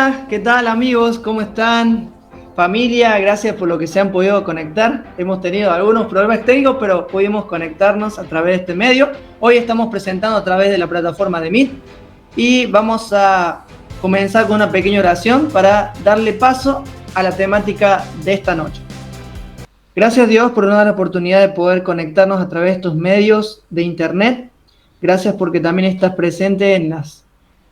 Hola, ¿qué tal amigos? ¿Cómo están? Familia, gracias por lo que se han podido conectar. Hemos tenido algunos problemas técnicos, pero pudimos conectarnos a través de este medio. Hoy estamos presentando a través de la plataforma de Meet y vamos a comenzar con una pequeña oración para darle paso a la temática de esta noche. Gracias a Dios por nos dar la oportunidad de poder conectarnos a través de estos medios de internet. Gracias porque también estás presente en las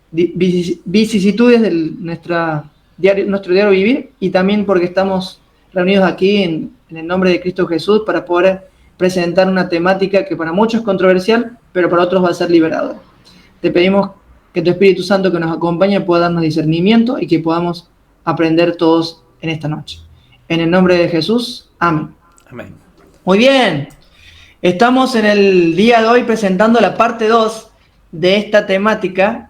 vicisitudes de nuestro diario vivir y también porque estamos reunidos aquí en el nombre de Cristo Jesús para poder presentar una temática que para muchos es controversial, pero para otros va a ser liberadora. Te pedimos que tu Espíritu Santo que nos acompañe pueda darnos discernimiento y que podamos aprender todos en esta noche. En el nombre de Jesús, amén. Amén. Muy bien, estamos en el día de hoy presentando la parte 2 de esta temática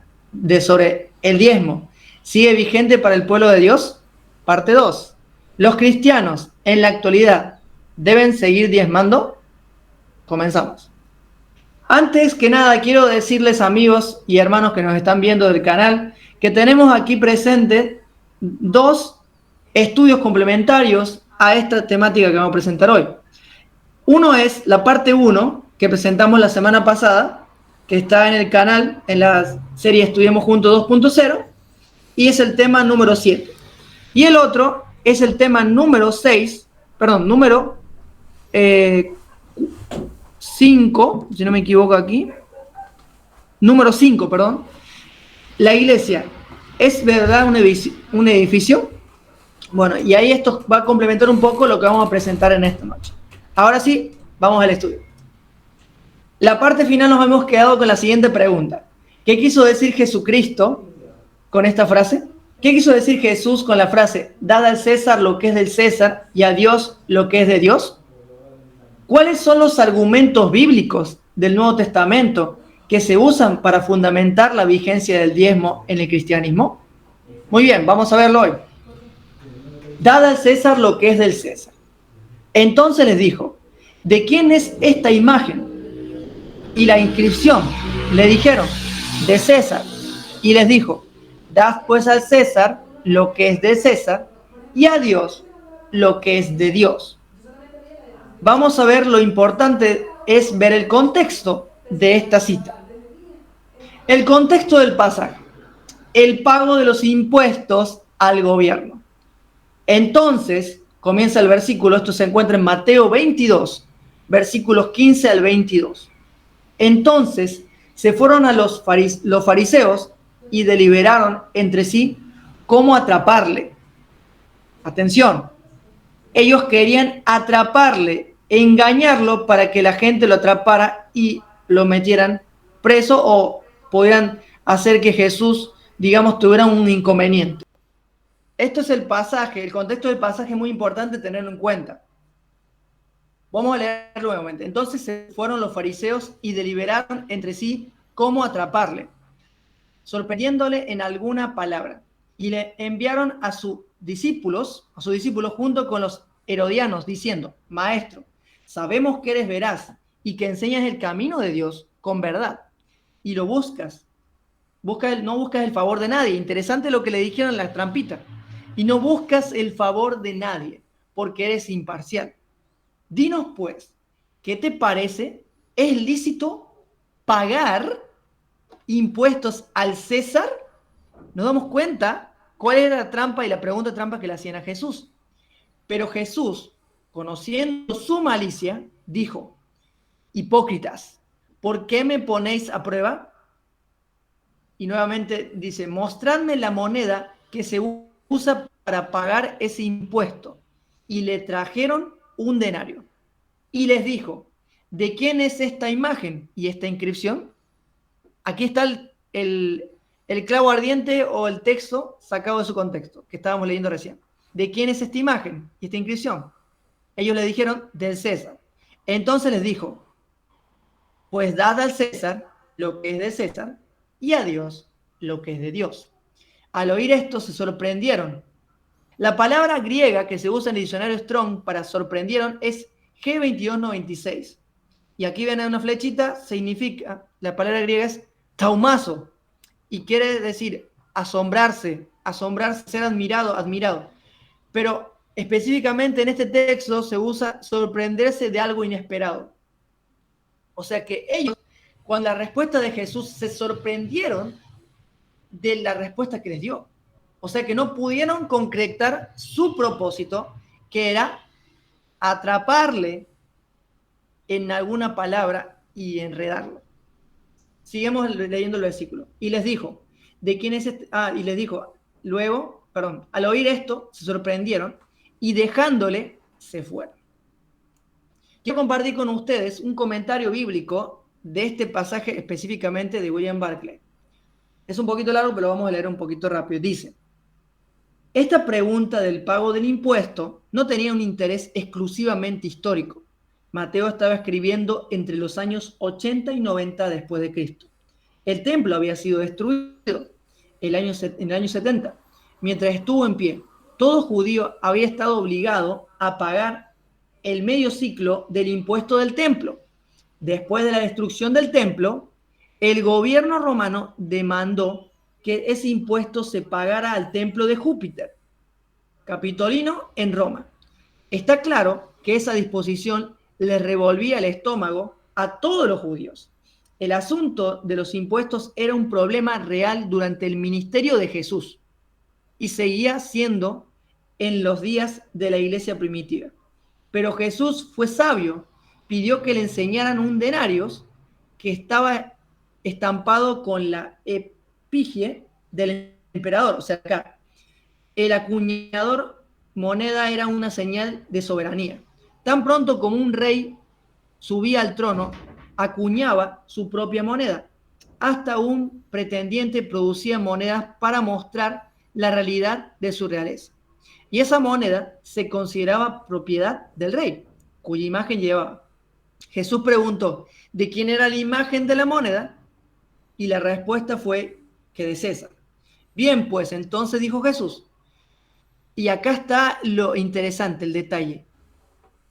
sobre el diezmo. ¿Sigue vigente para el pueblo de Dios? Parte 2. ¿Los cristianos en la actualidad deben seguir diezmando? Comenzamos. Antes que nada, quiero decirles, amigos y hermanos que nos están viendo del canal, que tenemos aquí presentes dos estudios complementarios a esta temática que vamos a presentar hoy. Uno es la parte 1 que presentamos la semana pasada, que está en el canal, en la serie Estudiemos Juntos 2.0, y es el tema número 7. Y el otro es el tema número 5, si no me equivoco aquí. Número 5, perdón. La iglesia, ¿es verdad un edificio? Bueno, y ahí esto va a complementar un poco lo que vamos a presentar en esta noche. Ahora sí, vamos al estudio. La parte final nos hemos quedado con la siguiente pregunta. ¿Qué quiso decir Jesucristo con esta frase? ¿Qué quiso decir Jesús con la frase, dad al César lo que es del César y a Dios lo que es de Dios? ¿Cuáles son los argumentos bíblicos del Nuevo Testamento que se usan para fundamentar la vigencia del diezmo en el cristianismo? Muy bien, vamos a verlo hoy. Dad al César lo que es del César. Entonces les dijo, ¿de quién es esta imagen y la inscripción? Le dijeron, de César. Y les dijo, dad pues al César lo que es de César y a Dios lo que es de Dios. Vamos a ver, lo importante es ver el contexto de esta cita. El contexto del pasaje, el pago de los impuestos al gobierno. Entonces, comienza el versículo, esto se encuentra en Mateo 22, versículos 15 al 22. Entonces se fueron a los fariseos y deliberaron entre sí cómo atraparle. Atención, ellos querían atraparle, engañarlo para que la gente lo atrapara y lo metieran preso o pudieran hacer que Jesús, digamos, tuviera un inconveniente. Esto es el pasaje, el contexto del pasaje es muy importante tenerlo en cuenta. Vamos a leer nuevamente. Entonces se fueron los fariseos y deliberaron entre sí cómo atraparle, sorprendiéndole en alguna palabra. Y le enviaron a sus discípulos junto con los herodianos, diciendo, Maestro, sabemos que eres veraz y que enseñas el camino de Dios con verdad. Y lo buscas. No buscas el favor de nadie. Interesante lo que le dijeron en la trampita. Y no buscas el favor de nadie, porque eres imparcial. Dinos pues, ¿qué te parece? ¿Es lícito pagar impuestos al César? Nos damos cuenta cuál era la trampa y la pregunta trampa que le hacían a Jesús. Pero Jesús, conociendo su malicia, dijo, hipócritas, ¿por qué me ponéis a prueba? Y nuevamente dice, mostradme la moneda que se usa para pagar ese impuesto. Y le trajeron un denario. Y les dijo, ¿de quién es esta imagen y esta inscripción? Aquí está el clavo ardiente o el texto sacado de su contexto, que estábamos leyendo recién. ¿De quién es esta imagen y esta inscripción? Ellos le dijeron, del César. Entonces les dijo, pues dad al César lo que es de César y a Dios lo que es de Dios. Al oír esto se sorprendieron. La palabra griega que se usa en el diccionario Strong para sorprendieron es G2296. Y aquí ven una flechita, significa, la palabra griega es taumazo, y quiere decir asombrarse, asombrarse, ser admirado. Pero específicamente en este texto se usa sorprenderse de algo inesperado. O sea que ellos, cuando la respuesta de Jesús, se sorprendieron de la respuesta que les dio. O sea que no pudieron concretar su propósito, que era atraparle en alguna palabra y enredarlo. Sigamos leyendo el versículo. Y les dijo, ¿de quién es este? Y les dijo, luego, al oír esto, se sorprendieron y dejándole, se fueron. Quiero compartir con ustedes un comentario bíblico de este pasaje específicamente de William Barclay. Es un poquito largo, pero vamos a leer un poquito rápido. Dice, esta pregunta del pago del impuesto no tenía un interés exclusivamente histórico. Mateo estaba escribiendo entre los años 80 y 90 después de Cristo. El templo había sido destruido en el año 70. Mientras estuvo en pie, todo judío había estado obligado a pagar el medio ciclo del impuesto del templo. Después de la destrucción del templo, el gobierno romano demandó que ese impuesto se pagara al templo de Júpiter, Capitolino, en Roma. Está claro que esa disposición les revolvía el estómago a todos los judíos. El asunto de los impuestos era un problema real durante el ministerio de Jesús y seguía siendo en los días de la iglesia primitiva. Pero Jesús fue sabio, pidió que le enseñaran un denarios que estaba estampado con la efigie del emperador. O sea, acá, el acuñador moneda era una señal de soberanía. Tan pronto como un rey subía al trono, acuñaba su propia moneda. Hasta un pretendiente producía monedas para mostrar la realidad de su realeza. Y esa moneda se consideraba propiedad del rey, cuya imagen llevaba. Jesús preguntó, ¿de quién era la imagen de la moneda? Y la respuesta fue que de César. Bien, pues entonces dijo Jesús, y acá está lo interesante, el detalle.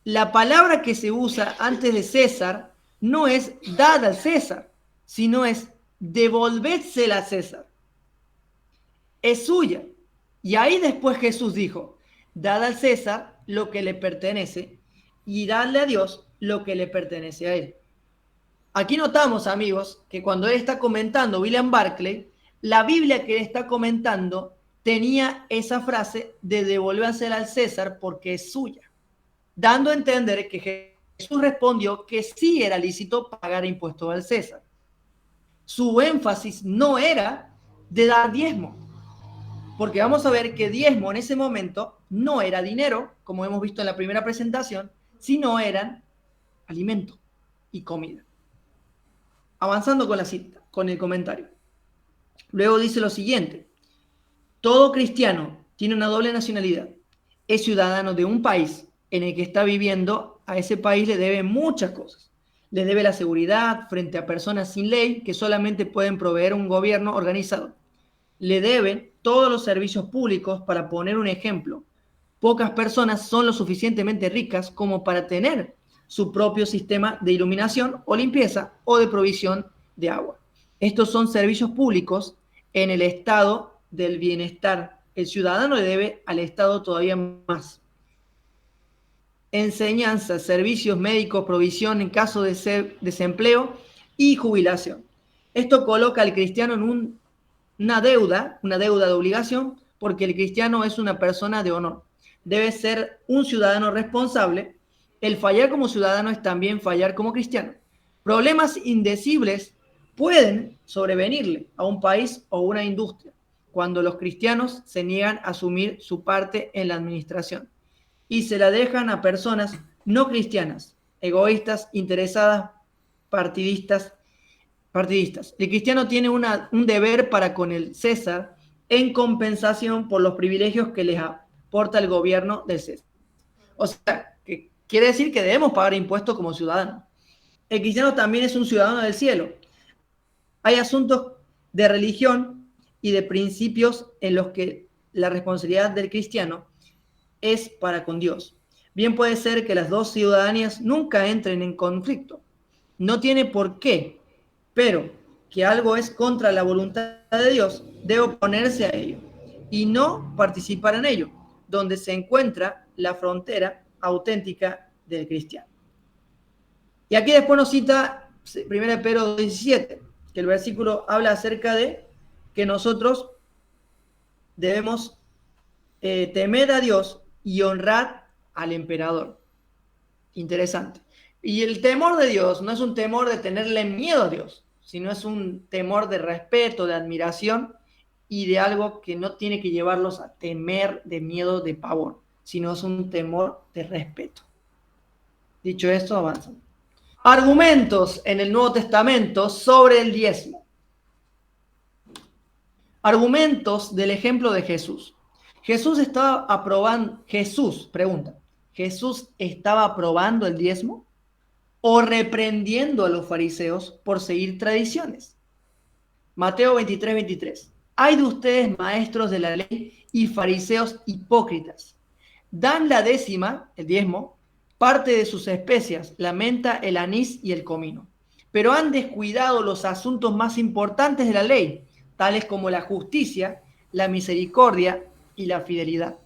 La palabra que se usa antes de César no es dada al César, sino es devolvédsela a César. Es suya. Y ahí después Jesús dijo, dad al César lo que le pertenece y dadle a Dios lo que le pertenece a él. Aquí notamos, amigos, que cuando él está comentando William Barclay, la Biblia que él está comentando tenía esa frase de devolvérsela al César porque es suya, dando a entender que Jesús respondió que sí era lícito pagar impuestos al César. Su énfasis no era de dar diezmo, porque vamos a ver que diezmo en ese momento no era dinero, como hemos visto en la primera presentación, sino eran alimento y comida. Avanzando con la cita, con el comentario. Luego dice lo siguiente, todo cristiano tiene una doble nacionalidad, es ciudadano de un país en el que está viviendo, a ese país le debe muchas cosas. Le debe la seguridad frente a personas sin ley que solamente pueden proveer un gobierno organizado. Le deben todos los servicios públicos. Para poner un ejemplo, pocas personas son lo suficientemente ricas como para tener su propio sistema de iluminación o limpieza o de provisión de agua. Estos son servicios públicos en el estado del bienestar. El ciudadano le debe al Estado todavía más. Enseñanza, servicios médicos, provisión en caso de desempleo y jubilación. Esto coloca al cristiano en una deuda de obligación, porque el cristiano es una persona de honor. Debe ser un ciudadano responsable. El fallar como ciudadano es también fallar como cristiano. Problemas indecibles pueden sobrevenirle a un país o una industria cuando los cristianos se niegan a asumir su parte en la administración y se la dejan a personas no cristianas, egoístas, interesadas, partidistas. El cristiano tiene un deber para con el César en compensación por los privilegios que les aporta el gobierno del César. O sea, que quiere decir que debemos pagar impuestos como ciudadanos. El cristiano también es un ciudadano del cielo. Hay asuntos de religión y de principios en los que la responsabilidad del cristiano es para con Dios. Bien puede ser que las dos ciudadanías nunca entren en conflicto. No tiene por qué, pero que algo es contra la voluntad de Dios, debe oponerse a ello. y no participar en ello, donde se encuentra la frontera auténtica del cristiano. Y aquí después nos cita 1 Pedro 17, que el versículo habla acerca de que nosotros debemos temer a Dios y honrar al emperador. Interesante. Y el temor de Dios no es un temor de tenerle miedo a Dios, sino es un temor de respeto, de admiración y de algo que no tiene que llevarlos a temer de miedo, de pavor, sino es un temor de respeto. Dicho esto, avanzan. Argumentos en el Nuevo Testamento sobre el diezmo. Argumentos del ejemplo de Jesús. Jesús pregunta, ¿Jesús estaba aprobando el diezmo o reprendiendo a los fariseos por seguir tradiciones? Mateo 23:23. Hay de ustedes, maestros de la ley y fariseos hipócritas. Dan la décima, el diezmo, parte de sus especias, la menta, el anís y el comino. Pero han descuidado los asuntos más importantes de la ley, tales como la justicia, la misericordia y la fidelidad.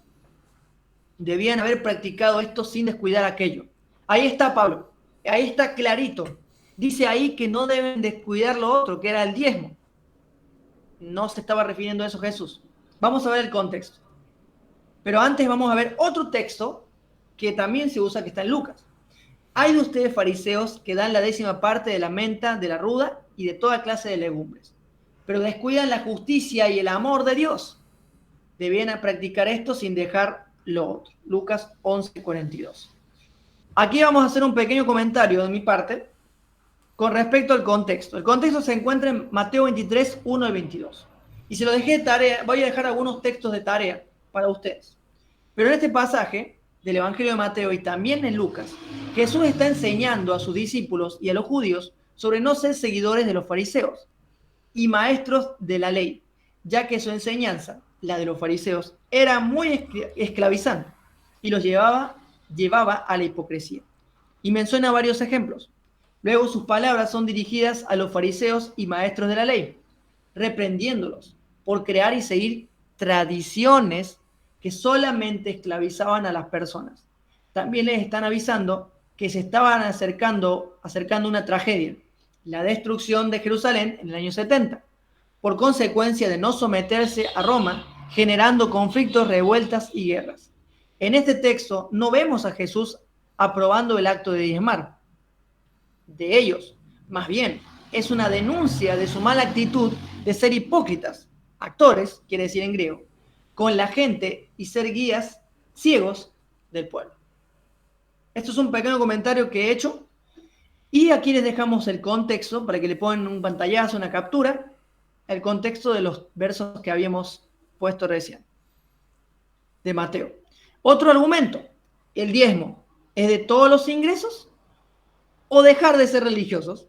Debían haber practicado esto sin descuidar aquello. Ahí está Pablo, ahí está clarito. Dice ahí que no deben descuidar lo otro, que era el diezmo. No se estaba refiriendo a eso Jesús. Vamos a ver el contexto. Pero antes vamos a ver otro texto que también se usa, que está en Lucas. Hay de ustedes, fariseos, que dan la décima parte de la menta, de la ruda y de toda clase de legumbres, pero descuidan la justicia y el amor de Dios. Debían practicar esto sin dejar lo otro. Lucas 11:42. Aquí vamos a hacer un pequeño comentario de mi parte con respecto al contexto. El contexto se encuentra en Mateo 23, 1 y 22. Y se lo dejé de tarea, voy a dejar algunos textos de tarea para ustedes. Pero en este pasaje del Evangelio de Mateo y también en Lucas, Jesús está enseñando a sus discípulos y a los judíos sobre no ser seguidores de los fariseos y maestros de la ley, ya que su enseñanza, la de los fariseos, era muy esclavizante y los llevaba a la hipocresía. Y menciona varios ejemplos. Luego sus palabras son dirigidas a los fariseos y maestros de la ley, reprendiéndolos por crear y seguir tradiciones que solamente esclavizaban a las personas. También les están avisando que se estaban acercando una tragedia, la destrucción de Jerusalén en el año 70, por consecuencia de no someterse a Roma, generando conflictos, revueltas y guerras. En este texto no vemos a Jesús aprobando el acto de diezmar de ellos. Más bien, es una denuncia de su mala actitud de ser hipócritas, actores, quiere decir en griego, con la gente y ser guías ciegos del pueblo. Esto es un pequeño comentario que he hecho y aquí les dejamos el contexto para que le pongan un pantallazo, una captura, el contexto de los versos que habíamos puesto recién de Mateo. Otro argumento, el diezmo, ¿es de todos los ingresos o dejar de ser religiosos?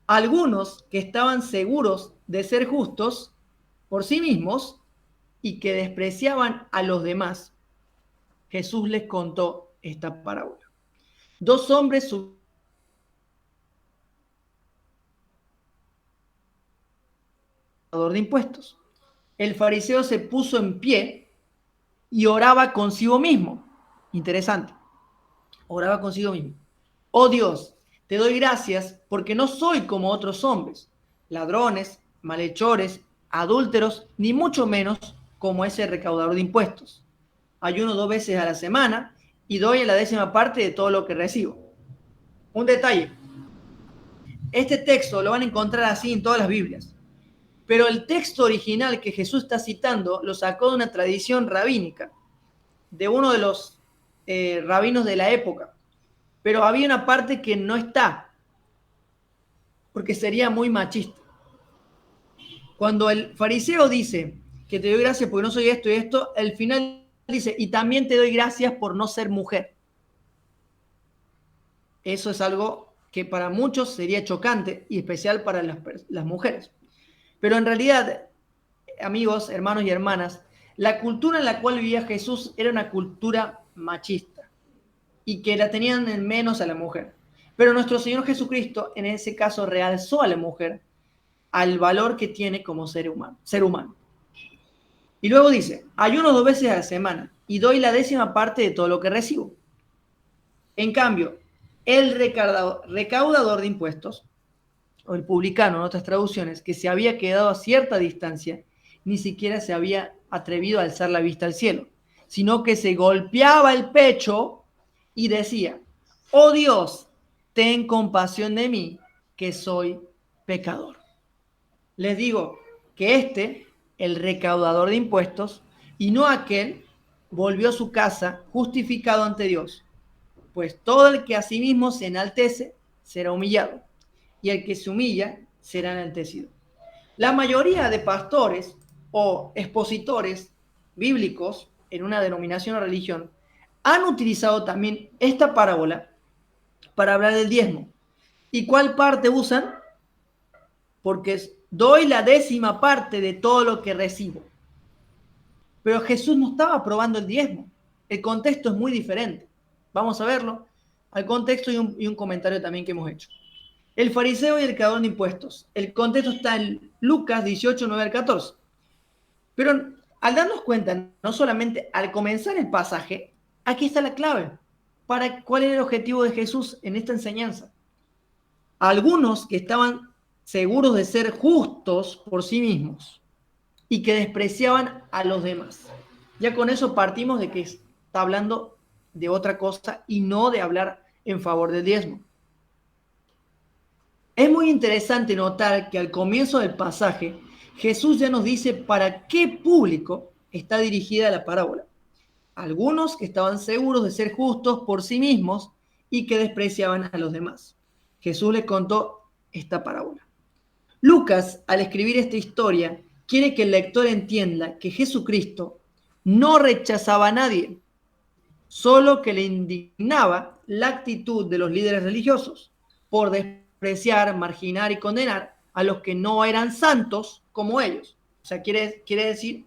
Algunos que estaban seguros de ser justos por sí mismos y que despreciaban a los demás, Jesús les contó esta parábola. Dos hombres de impuestos. El fariseo se puso en pie y oraba consigo mismo. Interesante. Oraba consigo mismo. Oh Dios, te doy gracias porque no soy como otros hombres, ladrones, malhechores, adúlteros, ni mucho menos como ese recaudador de impuestos. Ayuno 2 veces a la semana y doy la 10ª parte de todo lo que recibo. Un detalle. Este texto lo van a encontrar así en todas las Biblias. Pero el texto original que Jesús está citando lo sacó de una tradición rabínica, de uno de los rabinos de la época. Pero había una parte que no está, porque sería muy machista. Cuando el fariseo dice que te doy gracias porque no soy esto y esto, al final dice, y también te doy gracias por no ser mujer. Eso es algo que para muchos sería chocante y especial para las mujeres. Pero en realidad, amigos, hermanos y hermanas, la cultura en la cual vivía Jesús era una cultura machista y que la tenían en menos a la mujer. Pero nuestro Señor Jesucristo en ese caso realzó a la mujer al valor que tiene como ser humano. Y luego dice, ayuno 2 veces a la semana y doy la 10ª parte de todo lo que recibo. En cambio, el recaudador de impuestos, o el publicano en otras traducciones, que se había quedado a cierta distancia, ni siquiera se había atrevido a alzar la vista al cielo, sino que se golpeaba el pecho y decía, oh Dios, ten compasión de mí, que soy pecador. Les digo que el recaudador de impuestos, y no aquel, volvió a su casa justificado ante Dios, pues todo el que a sí mismo se enaltece será humillado, y el que se humilla será enaltecido. La mayoría de pastores o expositores bíblicos en una denominación o religión han utilizado también esta parábola para hablar del diezmo. ¿Y cuál parte usan? Porque doy la 10ª parte de todo lo que recibo. Pero Jesús no estaba aprobando el diezmo. El contexto es muy diferente. Vamos a verlo al contexto y un comentario también que hemos hecho. El fariseo y el recaudador de impuestos. El contexto está en Lucas 18, 9 al 14. Pero al darnos cuenta, no solamente al comenzar el pasaje, aquí está la clave. ¿Cuál era el objetivo de Jesús en esta enseñanza? Algunos que estaban seguros de ser justos por sí mismos y que despreciaban a los demás. Ya con eso partimos de que está hablando de otra cosa y no de hablar en favor del diezmo. Es muy interesante notar que al comienzo del pasaje, Jesús ya nos dice para qué público está dirigida la parábola. Algunos que estaban seguros de ser justos por sí mismos y que despreciaban a los demás. Jesús les contó esta parábola. Lucas, al escribir esta historia, quiere que el lector entienda que Jesucristo no rechazaba a nadie, solo que le indignaba la actitud de los líderes religiosos por despreciar, marginar y condenar a los que no eran santos como ellos. O sea, quiere decir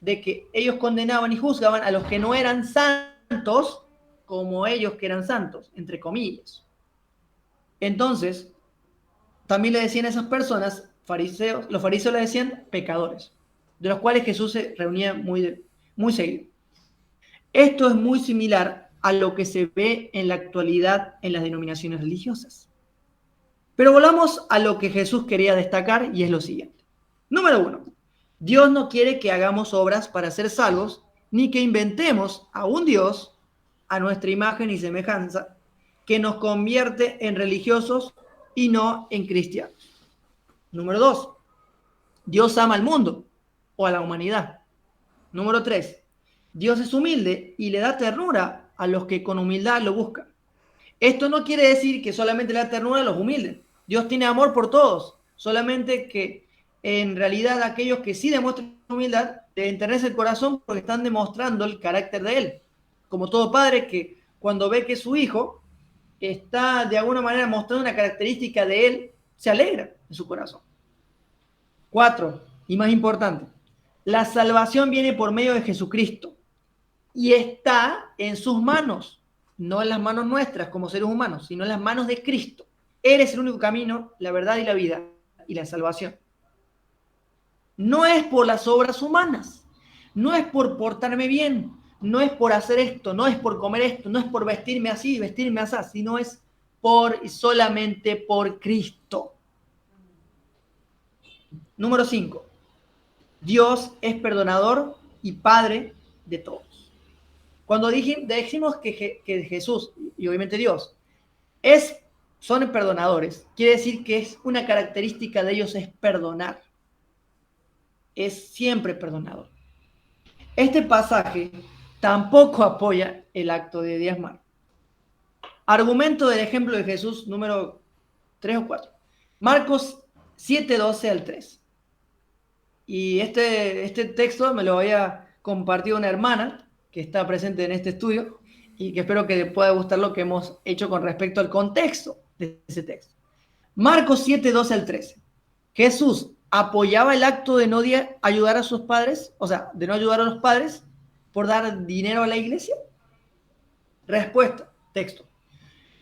de que ellos condenaban y juzgaban a los que no eran santos como ellos que eran santos, entre comillas. Entonces, también le decían a esas personas, los fariseos le decían pecadores, de los cuales Jesús se reunía muy seguido. Esto es muy similar a lo que se ve en la actualidad en las denominaciones religiosas. Pero volvamos a lo que Jesús quería destacar y es lo siguiente. Número 1. Dios no quiere que hagamos obras para ser salvos, ni que inventemos a un Dios a nuestra imagen y semejanza que nos convierte en religiosos y no en cristianos. Número 2. Dios ama al mundo o a la humanidad. Número 3. Dios es humilde y le da ternura a los que con humildad lo buscan. Esto no quiere decir que solamente le da ternura a los humildes. Dios tiene amor por todos, solamente que en realidad aquellos que sí demuestran humildad le enternece el corazón porque están demostrando el carácter de Él. Como todo padre que cuando ve que su hijo está de alguna manera mostrando una característica de Él, se alegra en su corazón. 4. Y más importante, la salvación viene por medio de Jesucristo y está en sus manos, no en las manos nuestras como seres humanos, sino en las manos de Cristo. Él es el único camino, la verdad y la vida y la salvación. No es por las obras humanas, no es por portarme bien, no es por hacer esto, no es por comer esto, no es por vestirme así, vestirme así, sino es por y solamente por Cristo. Número 5. Dios es perdonador y Padre de todos. Cuando decimos que Jesús, y obviamente Dios, son perdonadores, quiere decir que es una característica de ellos es perdonar. Es siempre perdonador. Este pasaje tampoco apoya el acto de diezmar. Argumento del ejemplo de Jesús, número 3 o 4. Marcos 7, 12 al 3. Y este texto me lo había compartido una hermana que está presente en este estudio y que espero que le pueda gustar lo que hemos hecho con respecto al contexto de ese texto. Marcos 7, 12 al 13. Jesús apoyaba el acto de no ayudar a sus padres, o sea, de no ayudar a los padres por dar dinero a la iglesia. Respuesta, texto.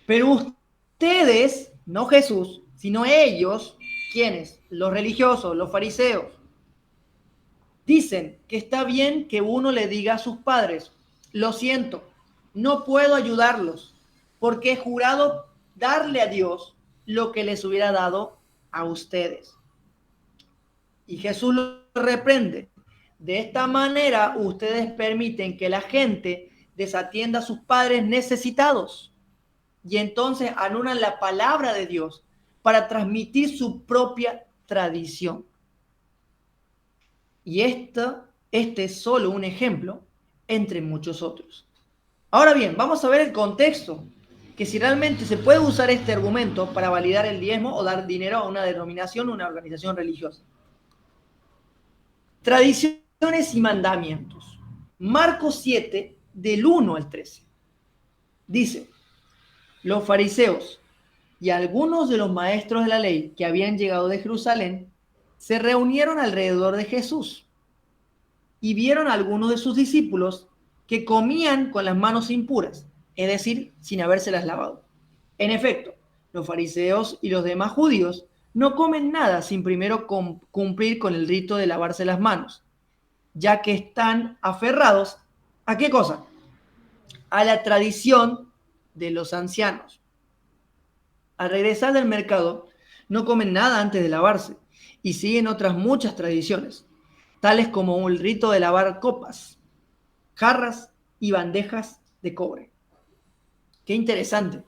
Pero ustedes, no Jesús, sino ellos, ¿quiénes? Los religiosos, los fariseos, Dicen que está bien que uno le diga a sus padres, lo siento, no puedo ayudarlos, porque he jurado darle a Dios lo que les hubiera dado a ustedes. Y Jesús lo reprende. De esta manera ustedes permiten que la gente desatienda a sus padres necesitados y entonces anulan la palabra de Dios para transmitir su propia tradición. Y este es solo un ejemplo entre muchos otros. Ahora bien, vamos a ver el contexto, que si realmente se puede usar este argumento para validar el diezmo o dar dinero a una denominación o una organización religiosa. Tradiciones y mandamientos. Marcos 7, del 1 al 13. Dice, los fariseos y algunos de los maestros de la ley que habían llegado de Jerusalén se reunieron alrededor de Jesús y vieron a algunos de sus discípulos que comían con las manos impuras, es decir, sin habérselas lavado. En efecto, los fariseos y los demás judíos no comen nada sin primero cumplir con el rito de lavarse las manos, ya que están aferrados ¿a qué cosa? A la tradición de los ancianos. Al regresar del mercado, no comen nada antes de lavarse y siguen otras muchas tradiciones, tales como el rito de lavar copas, jarras y bandejas de cobre. Qué interesante.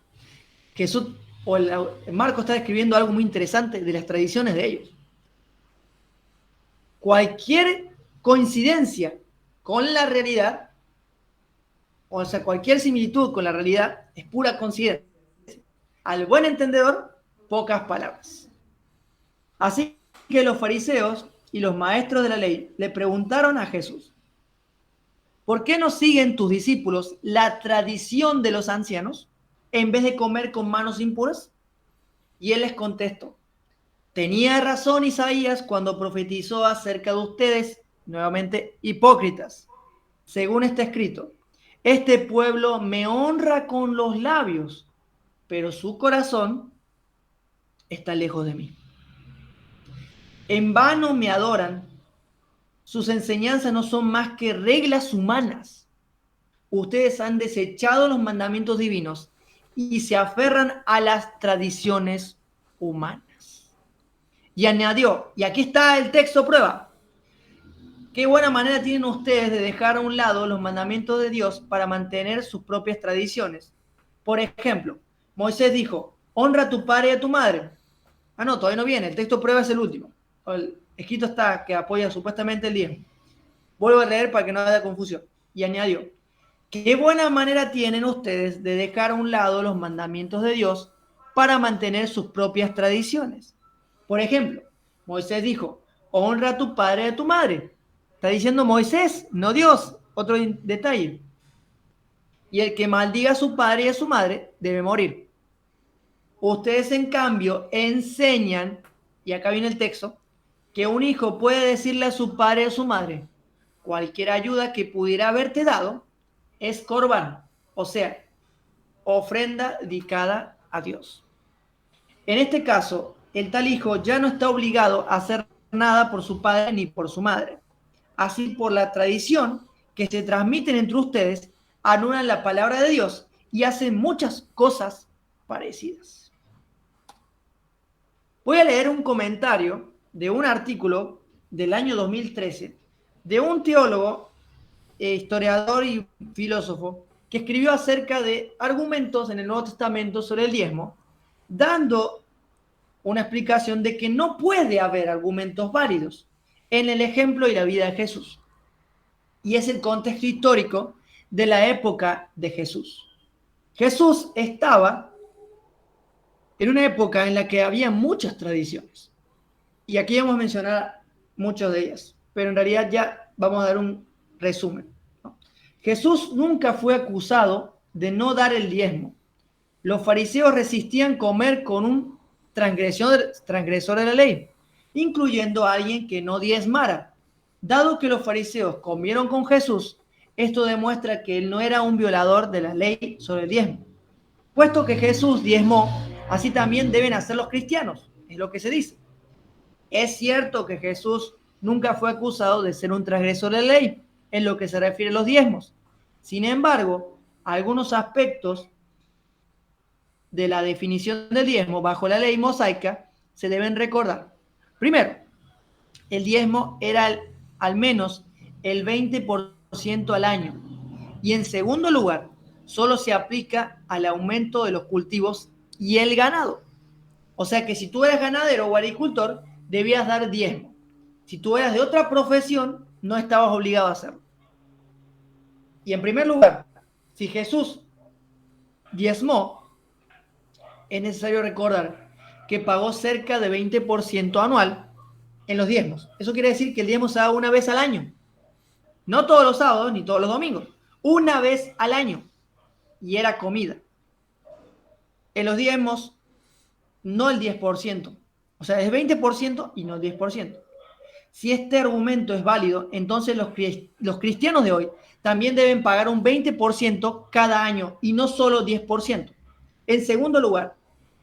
Jesús o Marco está describiendo algo muy interesante de las tradiciones de ellos. Cualquier coincidencia con la realidad, o sea, cualquier similitud con la realidad es pura coincidencia. Al buen entendedor, pocas palabras. Así que los fariseos y los maestros de la ley le preguntaron a Jesús, ¿por qué no siguen tus discípulos la tradición de los ancianos en vez de comer con manos impuras? Y él les contestó, tenía razón Isaías cuando profetizó acerca de ustedes, nuevamente hipócritas. Según está escrito, este pueblo me honra con los labios, pero su corazón está lejos de mí. En vano me adoran, sus enseñanzas no son más que reglas humanas. Ustedes han desechado los mandamientos divinos y se aferran a las tradiciones humanas. Y añadió, y aquí está el texto prueba, qué buena manera tienen ustedes de dejar a un lado los mandamientos de Dios para mantener sus propias tradiciones. Por ejemplo, Moisés dijo, honra a tu padre y a tu madre. Ah, no, todavía no viene, el texto prueba es el último. El escrito está que apoya supuestamente el diezmo. Vuelvo a leer para que no haya confusión. Y añadió, qué buena manera tienen ustedes de dejar a un lado los mandamientos de Dios para mantener sus propias tradiciones. Por ejemplo, Moisés dijo, honra a tu padre y a tu madre. Está diciendo Moisés, no Dios. Otro detalle. Y el que maldiga a su padre y a su madre debe morir. Ustedes, en cambio, enseñan, y acá viene el texto, que un hijo puede decirle a su padre o a su madre, cualquier ayuda que pudiera haberte dado es corbán, o sea, ofrenda dedicada a Dios. En este caso, el tal hijo ya no está obligado a hacer nada por su padre ni por su madre. Así, por la tradición que se transmiten entre ustedes, anulan la palabra de Dios y hacen muchas cosas parecidas. Voy a leer un comentario de un artículo del año 2013 de un teólogo, historiador y filósofo que escribió acerca de argumentos en el Nuevo Testamento sobre el diezmo, dando una explicación de que no puede haber argumentos válidos en el ejemplo y la vida de Jesús. Y es el contexto histórico de la época de Jesús. Jesús estaba en una época en la que había muchas tradiciones. Y aquí vamos a mencionar muchas de ellas, pero en realidad ya vamos a dar un resumen, ¿no? Jesús nunca fue acusado de no dar el diezmo. Los fariseos resistían comer con un transgresor de la ley, incluyendo a alguien que no diezmara. Dado que los fariseos comieron con Jesús, esto demuestra que él no era un violador de la ley sobre el diezmo. Puesto que Jesús diezmó, así también deben hacer los cristianos, es lo que se dice. Es cierto que Jesús nunca fue acusado de ser un transgresor de la ley en lo que se refiere a los diezmos. Sin embargo, algunos aspectos de la definición del diezmo bajo la ley mosaica se deben recordar. Primero, el diezmo era al menos el 20% al año. Y en segundo lugar, solo se aplica al aumento de los cultivos y el ganado. O sea que si tú eras ganadero o agricultor, debías dar diezmo. Si tú eras de otra profesión, no estabas obligado a hacerlo. Y en primer lugar, si Jesús diezmó, es necesario recordar que pagó cerca de 20% anual en los diezmos. Eso quiere decir que el diezmo se da una vez al año. No todos los sábados ni todos los domingos. Una vez al año. Y era comida. En los diezmos, no el 10%. O sea, es 20% y no el 10%. Si este argumento es válido, entonces los cristianos de hoy también deben pagar un 20% cada año y no solo 10%. En segundo lugar,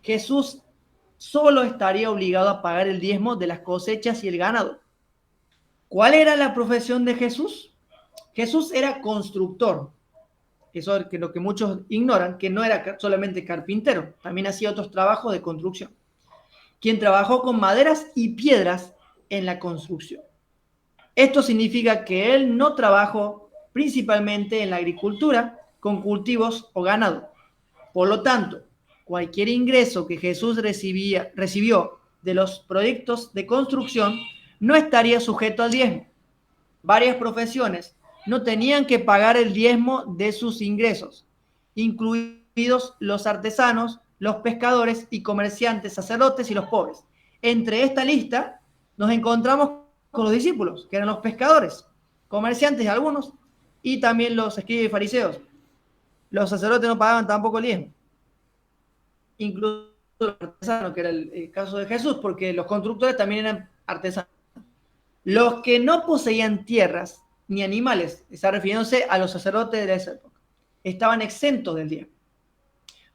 Jesús solo estaría obligado a pagar el diezmo de las cosechas y el ganado. ¿Cuál era la profesión de Jesús? Jesús era constructor. Eso es lo que muchos ignoran, que no era solamente carpintero, también hacía otros trabajos de construcción. Quien trabajó con maderas y piedras en la construcción. Esto significa que él no trabajó principalmente en la agricultura con cultivos o ganado. Por lo tanto, cualquier ingreso que Jesús recibió de los proyectos de construcción no estaría sujeto al diezmo. Varias profesiones no tenían que pagar el diezmo de sus ingresos, incluidos los artesanos, los pescadores y comerciantes, sacerdotes y los pobres. Entre esta lista nos encontramos con los discípulos, que eran los pescadores, comerciantes algunos, y también los escribas y fariseos. Los sacerdotes no pagaban tampoco el diezmo. Incluso los artesanos, que era el caso de Jesús, porque los constructores también eran artesanos. Los que no poseían tierras ni animales, está refiriéndose a los sacerdotes de esa época, estaban exentos del diezmo.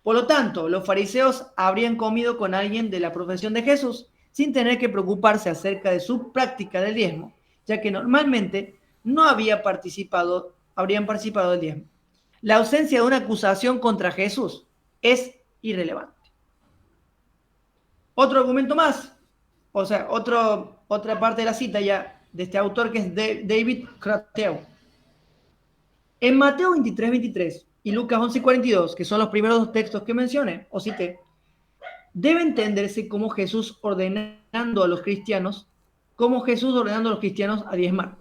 Por lo tanto, los fariseos habrían comido con alguien de la profesión de Jesús sin tener que preocuparse acerca de su práctica del diezmo, ya que normalmente no habrían participado del diezmo. La ausencia de una acusación contra Jesús es irrelevante. Otro argumento más, o sea, otra parte de la cita ya de este autor, que es David Crateo. En Mateo 23 y Lucas 11:42, que son los primeros dos textos que mencioné o cité, debe entenderse como Jesús ordenando a los cristianos a diezmar.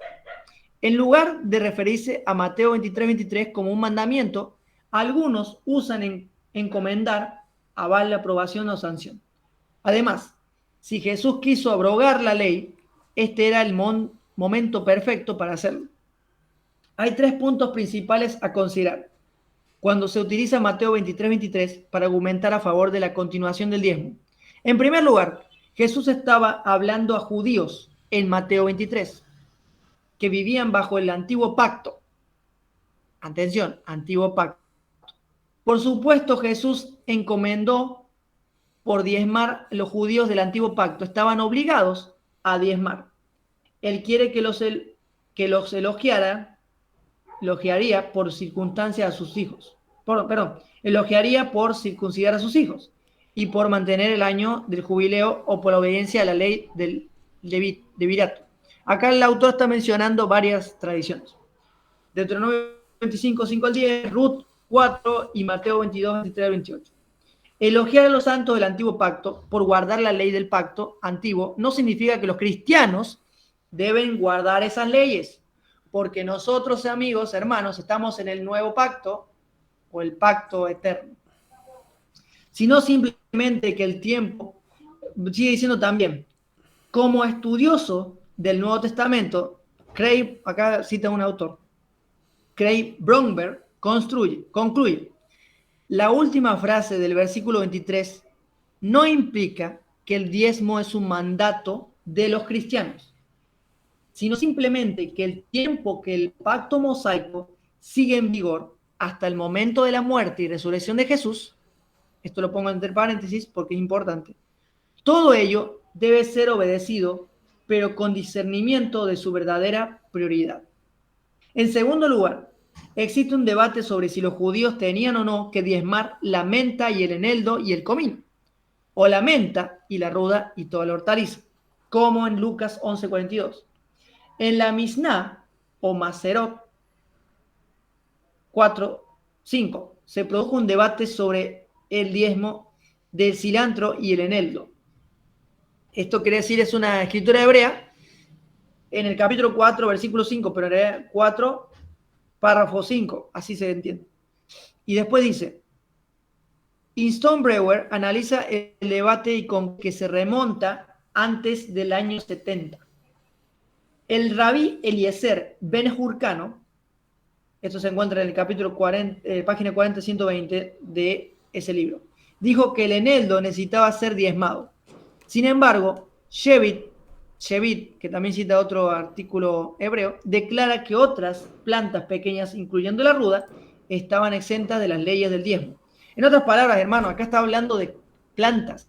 En lugar de referirse a Mateo 23 como un mandamiento, algunos usan encomendar aval, aprobación o sanción. Además, si Jesús quiso abrogar la ley, este era el momento perfecto para hacerlo. Hay 3 puntos principales a considerar cuando se utiliza Mateo 23 para argumentar a favor de la continuación del diezmo. En primer lugar, Jesús estaba hablando a judíos en Mateo 23, que vivían bajo el antiguo pacto. Atención, antiguo pacto. Por supuesto, Jesús encomendó por diezmar. Los judíos del antiguo pacto estaban obligados a diezmar. Él quiere que los elogiaría por circunstancias a sus hijos. Elogiaría por circuncidar a sus hijos y por mantener el año del jubileo o por obediencia a la ley del levirato. Acá el autor está mencionando varias tradiciones. Deuteronomio 25, 5 al 10, Ruth 4 y Mateo 22, 23 al 28. Elogiar a los santos del antiguo pacto por guardar la ley del pacto antiguo no significa que los cristianos deben guardar esas leyes, porque nosotros, amigos, hermanos, estamos en el nuevo pacto o el pacto eterno. Sino simplemente que el tiempo, sigue diciendo también, como estudioso del Nuevo Testamento, acá cita un autor, Craig Bromberg concluye, la última frase del versículo 23 no implica que el diezmo es un mandato de los cristianos, sino simplemente que el tiempo que el pacto mosaico sigue en vigor hasta el momento de la muerte y resurrección de Jesús, esto lo pongo entre paréntesis porque es importante, todo ello debe ser obedecido pero con discernimiento de su verdadera prioridad. En segundo lugar, existe un debate sobre si los judíos tenían o no que diezmar la menta y el eneldo y el comino, o la menta y la ruda y toda la hortaliza, como en Lucas 11:42. En la Misná o Maserot 4:5 se produjo un debate sobre el diezmo del cilantro y el eneldo. Esto quiere decir, es una escritura hebrea en el capítulo 4, versículo 5, pero en realidad 4, párrafo 5, así se entiende. Y después dice, Stone analiza el debate y con que se remonta antes del año 70. El rabí Eliezer Ben Hurcano, esto se encuentra en el capítulo 40, página 40-120 de ese libro, dijo que el eneldo necesitaba ser diezmado. Sin embargo, Shevit, que también cita otro artículo hebreo, declara que otras plantas pequeñas, incluyendo la ruda, estaban exentas de las leyes del diezmo. En otras palabras, hermano, acá está hablando de plantas,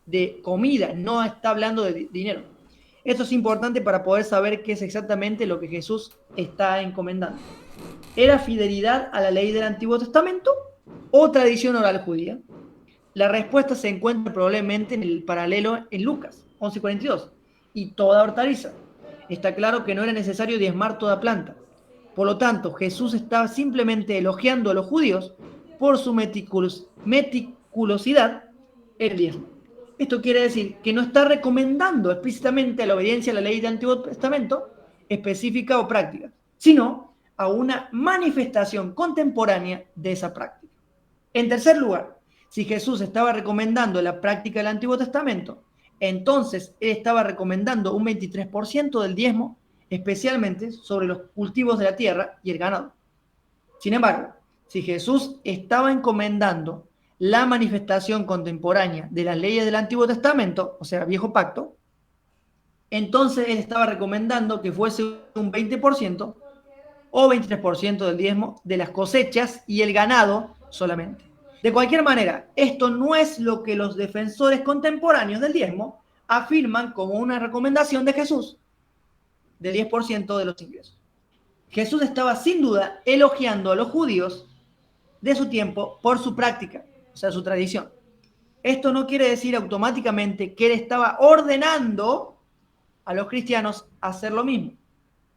de comida, no está hablando de dinero. Esto es importante para poder saber qué es exactamente lo que Jesús está encomendando. ¿Era fidelidad a la ley del Antiguo Testamento o tradición oral judía? La respuesta se encuentra probablemente en el paralelo en Lucas 11:42. Y toda hortaliza. Está claro que no era necesario diezmar toda planta. Por lo tanto, Jesús estaba simplemente elogiando a los judíos por su meticulosidad en el diezmo. Esto quiere decir que no está recomendando explícitamente la obediencia a la ley del Antiguo Testamento, específica o práctica, sino a una manifestación contemporánea de esa práctica. En tercer lugar, si Jesús estaba recomendando la práctica del Antiguo Testamento, entonces él estaba recomendando un 23% del diezmo, especialmente sobre los cultivos de la tierra y el ganado. Sin embargo, si Jesús estaba encomendando la manifestación contemporánea de las leyes del Antiguo Testamento, o sea, viejo pacto, entonces él estaba recomendando que fuese un 20% o 23% del diezmo de las cosechas y el ganado solamente. De cualquier manera, esto no es lo que los defensores contemporáneos del diezmo afirman como una recomendación de Jesús del 10% de los ingresos. Jesús estaba sin duda elogiando a los judíos de su tiempo por su práctica, o sea, su tradición. Esto no quiere decir automáticamente que él estaba ordenando a los cristianos a hacer lo mismo,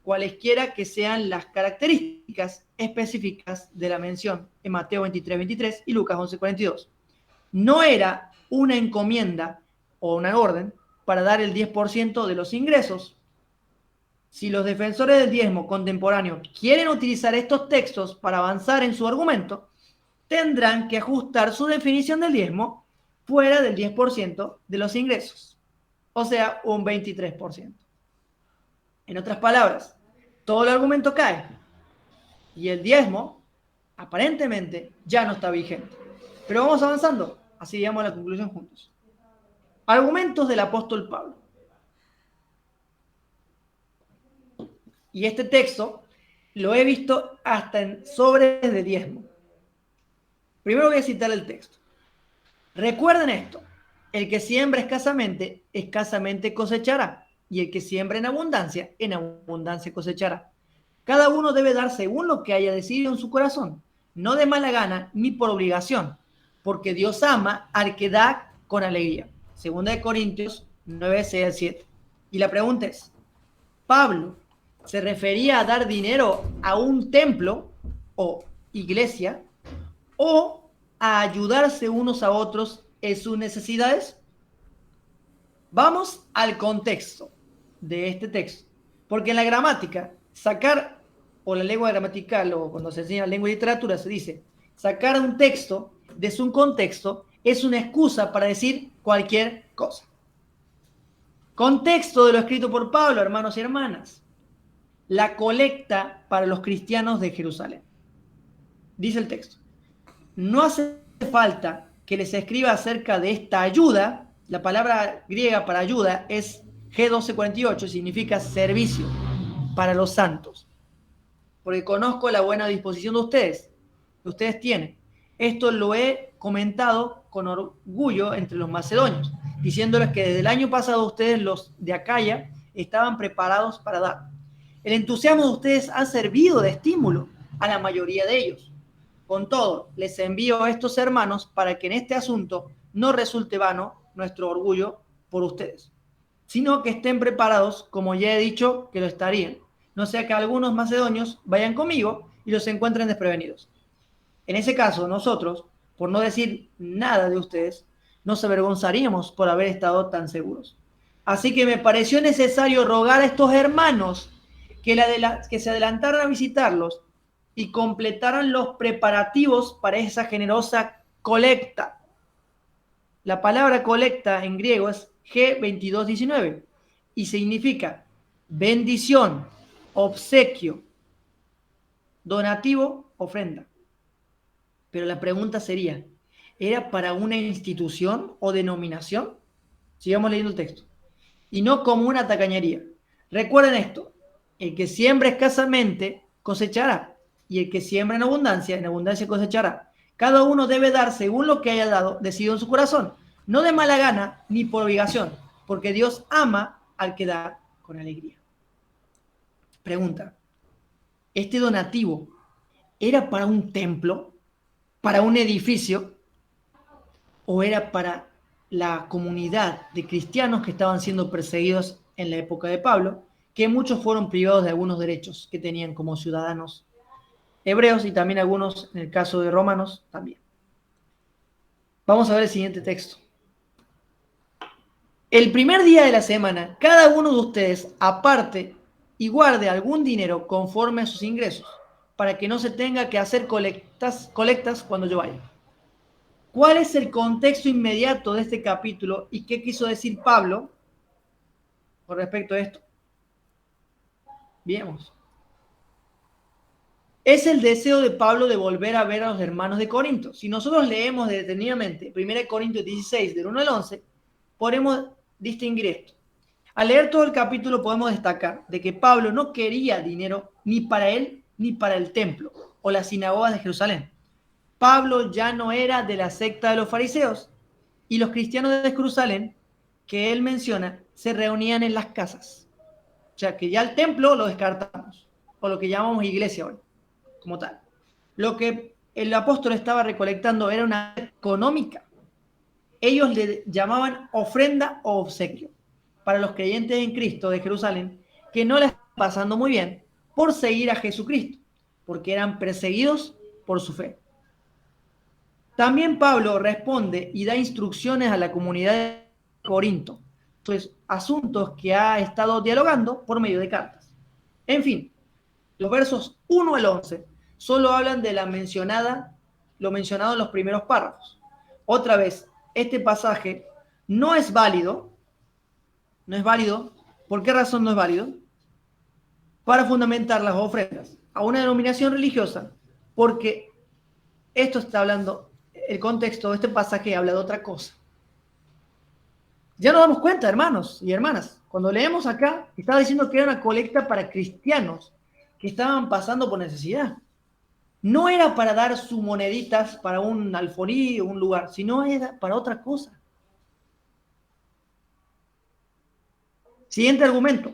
cualesquiera que sean las características específicas de la mención en Mateo 23:23 y Lucas 11:42. No era una encomienda o una orden para dar el 10% de los ingresos. Si los defensores del diezmo contemporáneo quieren utilizar estos textos para avanzar en su argumento, tendrán que ajustar su definición del diezmo fuera del 10% de los ingresos, o sea, un 23%. En otras palabras, todo el argumento cae y el diezmo aparentemente ya no está vigente. Pero vamos avanzando, así llegamos a la conclusión juntos. Argumentos del apóstol Pablo. Y este texto lo he visto hasta en sobres de diezmo. Primero voy a citar el texto. Recuerden esto: el que siembra escasamente cosechará, y el que siembra en abundancia cosechará. Cada uno debe dar según lo que haya decidido en su corazón, no de mala gana ni por obligación, porque Dios ama al que da con alegría. Segunda de Corintios 9:6-7. Y la pregunta es, ¿Pablo se refería a dar dinero a un templo o iglesia o a ayudarse unos a otros en sus necesidades? Vamos al contexto de este texto, porque en la gramática, sacar, o la lengua gramatical, o cuando se enseña lengua y literatura, se dice, sacar un texto de su contexto es una excusa para decir cualquier cosa. Contexto de lo escrito por Pablo, hermanos y hermanas. La colecta para los cristianos de Jerusalén. Dice el texto, no hace falta que les escriba acerca de esta ayuda. La palabra griega para ayuda es G1248, significa servicio para los santos. Porque conozco la buena disposición de ustedes, que ustedes tienen. Esto lo he comentado con orgullo entre los macedonios, diciéndoles que desde el año pasado ustedes, los de Acaya, estaban preparados para dar. El entusiasmo de ustedes ha servido de estímulo a la mayoría de ellos. Con todo, les envío a estos hermanos para que en este asunto no resulte vano nuestro orgullo por ustedes, sino que estén preparados, como ya he dicho que lo estarían, no sea que algunos macedonios vayan conmigo y los encuentren desprevenidos. En ese caso, nosotros, por no decir nada de ustedes, nos avergonzaríamos por haber estado tan seguros. Así que me pareció necesario rogar a estos hermanos que se adelantaran a visitarlos y completaran los preparativos para esa generosa colecta. La palabra colecta en griego es G2219 y significa bendición, obsequio, donativo, ofrenda. Pero la pregunta sería, ¿era para una institución o denominación? Sigamos leyendo el texto. Y no como una tacañería. Recuerden esto, el que siembra escasamente cosechará, y el que siembra en abundancia cosechará. Cada uno debe dar según lo que haya dado, decidido en su corazón, no de mala gana ni por obligación, porque Dios ama al que da con alegría. Pregunta, ¿este donativo era para un templo, para un edificio, o era para la comunidad de cristianos que estaban siendo perseguidos en la época de Pablo, que muchos fueron privados de algunos derechos que tenían como ciudadanos hebreos y también algunos, en el caso de romanos, también? Vamos a ver el siguiente texto. El primer día de la semana, cada uno de ustedes aparte y guarde algún dinero conforme a sus ingresos, para que no se tenga que hacer colectas cuando yo vaya. ¿Cuál es el contexto inmediato de este capítulo y qué quiso decir Pablo con respecto a esto? Veamos. Es el deseo de Pablo de volver a ver a los hermanos de Corinto. Si nosotros leemos detenidamente 1 Corintios 16, del 1 al 11, podemos distinguir esto. Al leer todo el capítulo podemos destacar de que Pablo no quería dinero ni para él ni para el templo o las sinagogas de Jerusalén. Pablo ya no era de la secta de los fariseos y los cristianos de Jerusalén que él menciona se reunían en las casas. O sea que ya el templo lo descartamos, o lo que llamamos iglesia hoy, como tal. Lo que el apóstol estaba recolectando era una económica. Ellos le llamaban ofrenda o obsequio para los creyentes en Cristo de Jerusalén que no la estaban pasando muy bien por seguir a Jesucristo, porque eran perseguidos por su fe. También Pablo responde y da instrucciones a la comunidad de Corinto, pues asuntos que ha estado dialogando por medio de cartas. En fin, los versos 1 al 11 solo hablan de lo mencionado en los primeros párrafos. Otra vez, este pasaje no es válido. ¿Por qué razón no es válido? Para fundamentar las ofrendas a una denominación religiosa, porque esto está hablando, el contexto de este pasaje habla de otra cosa. Ya nos damos cuenta, hermanos y hermanas, cuando leemos acá, estaba diciendo que era una colecta para cristianos que estaban pasando por necesidad. No era para dar sus moneditas para un alfolí o un lugar, sino era para otra cosa. Siguiente argumento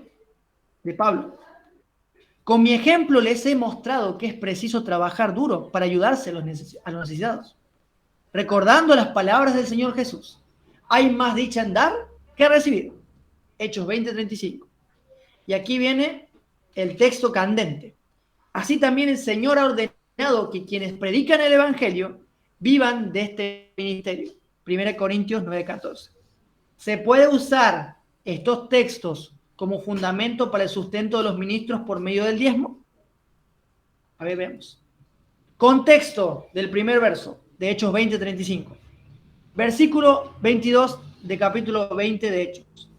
de Pablo. Con mi ejemplo les he mostrado que es preciso trabajar duro para ayudarse a los necesitados. Recordando las palabras del Señor Jesús, hay más dicha en dar que recibir. Hechos 20:35. Y aquí viene el texto candente. Así también el Señor ha ordenado que quienes predican el Evangelio vivan de este ministerio. 1 Corintios 9:14. ¿Se puede usar estos textos como fundamento para el sustento de los ministros por medio del diezmo? A ver, veamos. Contexto del primer verso de Hechos 20:35. Versículo 22 de capítulo 20 de Hechos.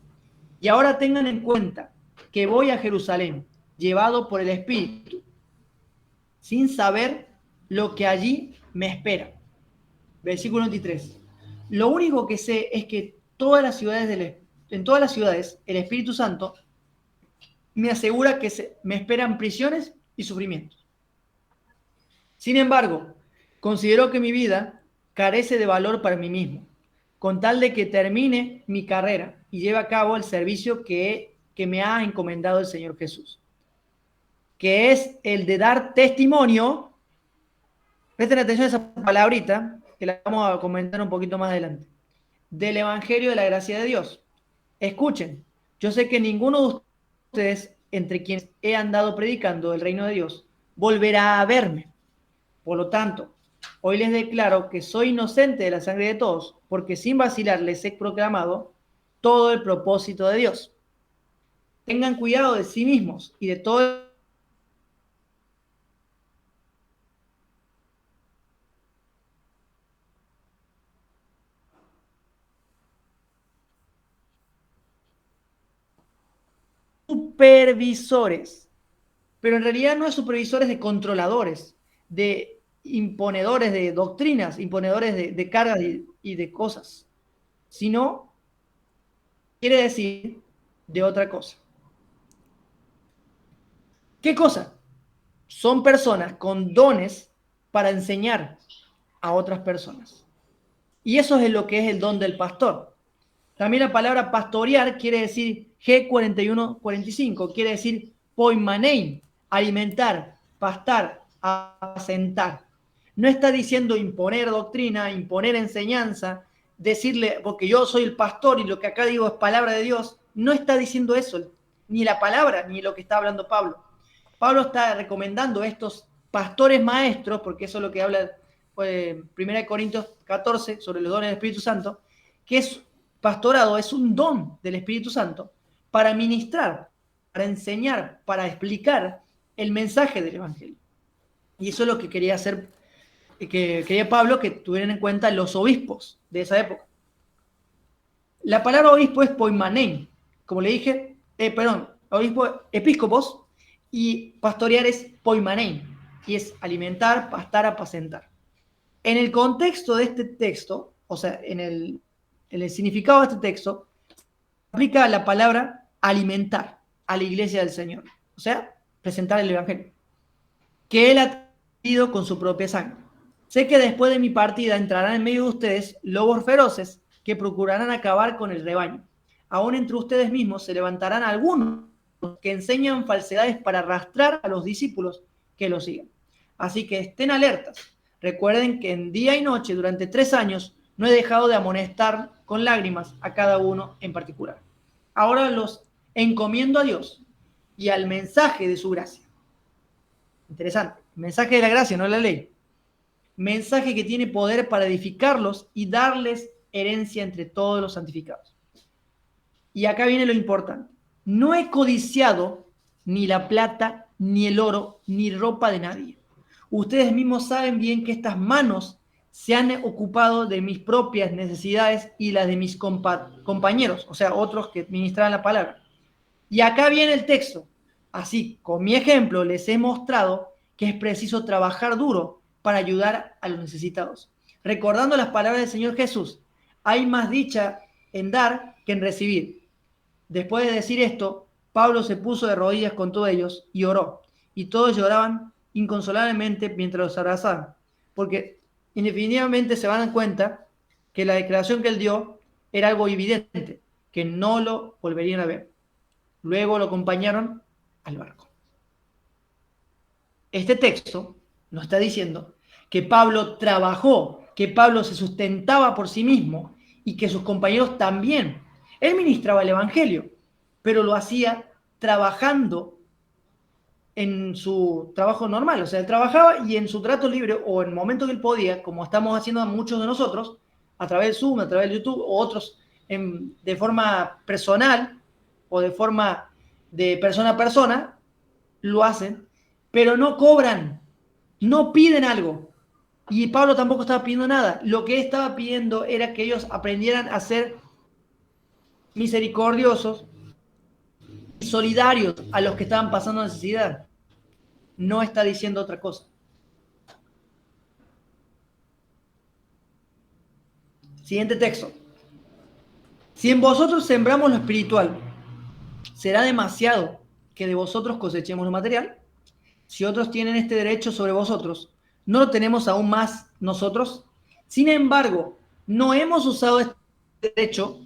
Y ahora tengan en cuenta que voy a Jerusalén, llevado por el Espíritu, sin saber lo que allí me espera. Versículo 23. Lo único que sé es que en todas las ciudades el Espíritu Santo me asegura que me esperan prisiones y sufrimientos. Sin embargo, considero que mi vida carece de valor para mí mismo, con tal de que termine mi carrera y lleve a cabo el servicio que he que me ha encomendado el Señor Jesús, que es el de dar testimonio. Presten atención a esa palabrita, que la vamos a comentar un poquito más adelante, del Evangelio de la gracia de Dios. Escuchen, yo sé que ninguno de ustedes, entre quienes he andado predicando el reino de Dios, volverá a verme. Por lo tanto, hoy les declaro que soy inocente de la sangre de todos, porque sin vacilar les he proclamado todo el propósito de Dios. Tengan cuidado de sí mismos y de todo supervisores, pero en realidad no es supervisores de controladores, de imponedores de doctrinas, imponedores de cargas y de cosas, sino quiere decir de otra cosa. ¿Qué cosa? Son personas con dones para enseñar a otras personas. Y eso es lo que es el don del pastor. También la palabra pastorear quiere decir G4145, quiere decir poimanein, alimentar, pastar, asentar. No está diciendo imponer doctrina, imponer enseñanza, decirle, porque yo soy el pastor y lo que acá digo es palabra de Dios. No está diciendo eso, ni la palabra, ni lo que está hablando Pablo. Pablo está recomendando a estos pastores maestros, porque eso es lo que habla 1 Corintios 14 sobre los dones del Espíritu Santo, que es pastorado, es un don del Espíritu Santo para ministrar, para enseñar, para explicar el mensaje del Evangelio. Y eso es lo que quería hacer, que quería Pablo que tuvieran en cuenta los obispos de esa época. La palabra obispo es poimanein, como le dije, obispo, episcopos, y pastorear es poimanein, y es alimentar, pastar, apacentar. En el contexto de este texto, o sea, en el significado de este texto, aplica la palabra alimentar a la iglesia del Señor, o sea, presentar el Evangelio, que Él ha traído con su propia sangre. Sé que después de mi partida entrarán en medio de ustedes lobos feroces que procurarán acabar con el rebaño. Aún entre ustedes mismos se levantarán algunos que enseñan falsedades para arrastrar a los discípulos que los sigan. Así que estén alertas. Recuerden que en día y noche, durante 3 años, no he dejado de amonestar con lágrimas a cada uno en particular. Ahora los encomiendo a Dios y al mensaje de su gracia. Interesante. Mensaje de la gracia, no la ley. Mensaje que tiene poder para edificarlos y darles herencia entre todos los santificados. Y acá viene lo importante. No he codiciado ni la plata, ni el oro, ni ropa de nadie. Ustedes mismos saben bien que estas manos se han ocupado de mis propias necesidades y las de mis compañeros, o sea, otros que ministraban la palabra. Y acá viene el texto. Así, con mi ejemplo, les he mostrado que es preciso trabajar duro para ayudar a los necesitados. Recordando las palabras del Señor Jesús, hay más dicha en dar que en recibir. Después de decir esto, Pablo se puso de rodillas con todos ellos y oró. Y todos lloraban inconsolablemente mientras los abrazaban. Porque indefinitivamente se van a dar cuenta que la declaración que él dio era algo evidente, que no lo volverían a ver. Luego lo acompañaron al barco. Este texto nos está diciendo que Pablo trabajó, que Pablo se sustentaba por sí mismo y que sus compañeros también. Él ministraba el Evangelio, pero lo hacía trabajando en su trabajo normal. O sea, él trabajaba y en su trato libre o en el momento que él podía, como estamos haciendo muchos de nosotros, a través de Zoom, a través de YouTube, o otros de forma personal o de forma de persona a persona, lo hacen, pero no cobran, no piden algo. Y Pablo tampoco estaba pidiendo nada. Lo que estaba pidiendo era que ellos aprendieran a ser misericordiosos y solidarios a los que estaban pasando necesidad. No está diciendo otra cosa. Siguiente texto. Si en vosotros sembramos lo espiritual, ¿será demasiado que de vosotros cosechemos lo material? Si otros tienen este derecho sobre vosotros, ¿no lo tenemos aún más nosotros? Sin embargo, no hemos usado este derecho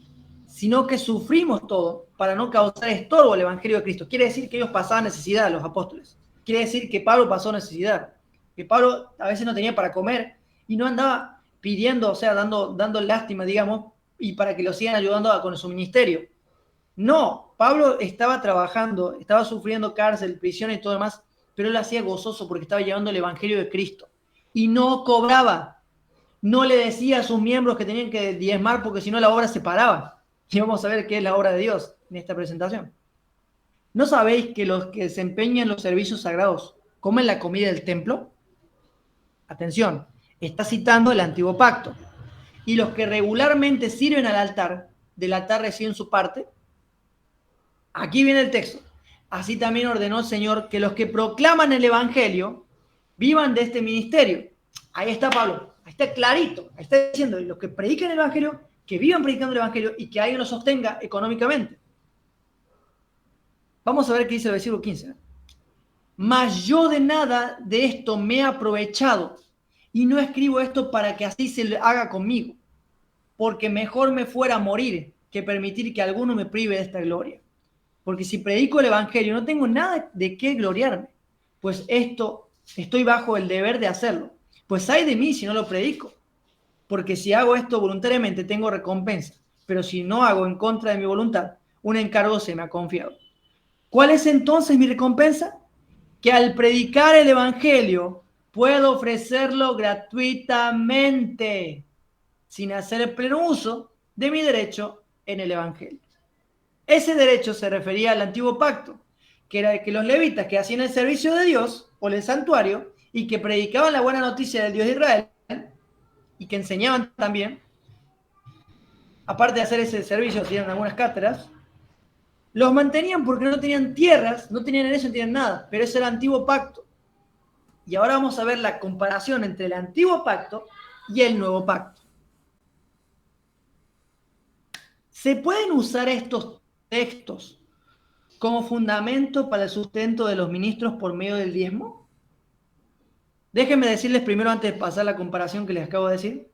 sino que sufrimos todo para no causar estorbo al Evangelio de Cristo. Quiere decir que ellos pasaban necesidad, los apóstoles. Quiere decir que Pablo pasó necesidad, que Pablo a veces no tenía para comer y no andaba pidiendo, o sea, dando lástima, digamos, y para que lo sigan ayudando con su ministerio. No, Pablo estaba trabajando, estaba sufriendo cárcel, prisión y todo demás, pero él lo hacía gozoso porque estaba llevando el Evangelio de Cristo. Y no cobraba, no le decía a sus miembros que tenían que diezmar porque si no la obra se paraba. Y vamos a ver qué es la obra de Dios en esta presentación. ¿No sabéis que los que desempeñan los servicios sagrados comen la comida del templo? Atención, está citando el antiguo pacto. Y los que regularmente sirven al altar, del altar reciben su parte. Aquí viene el texto. Así también ordenó el Señor que los que proclaman el Evangelio vivan de este ministerio. Ahí está Pablo, ahí está clarito, ahí está diciendo los que predican el Evangelio, que vivan predicando el Evangelio y que alguien los sostenga económicamente. Vamos a ver qué dice el versículo 15. Mas yo de nada de esto me he aprovechado y no escribo esto para que así se haga conmigo, porque mejor me fuera a morir que permitir que alguno me prive de esta gloria. Porque si predico el Evangelio no tengo nada de qué gloriarme, pues esto estoy bajo el deber de hacerlo. Pues ay de mí si no lo predico, porque si hago esto voluntariamente tengo recompensa, pero si no hago en contra de mi voluntad, un encargo se me ha confiado. ¿Cuál es entonces mi recompensa? Que al predicar el Evangelio puedo ofrecerlo gratuitamente, sin hacer el pleno uso de mi derecho en el Evangelio. Ese derecho se refería al antiguo pacto, que era que los levitas que hacían el servicio de Dios o el santuario y que predicaban la buena noticia del Dios de Israel y que enseñaban también, aparte de hacer ese servicio, hacían algunas cátedras, los mantenían porque no tenían tierras, no tenían herencia, no tenían nada, pero ese era el antiguo pacto. Y ahora vamos a ver la comparación entre el antiguo pacto y el nuevo pacto. ¿Se pueden usar estos textos como fundamento para el sustento de los ministros por medio del diezmo? Déjenme decirles primero, antes de pasar la comparación que les acabo de decir.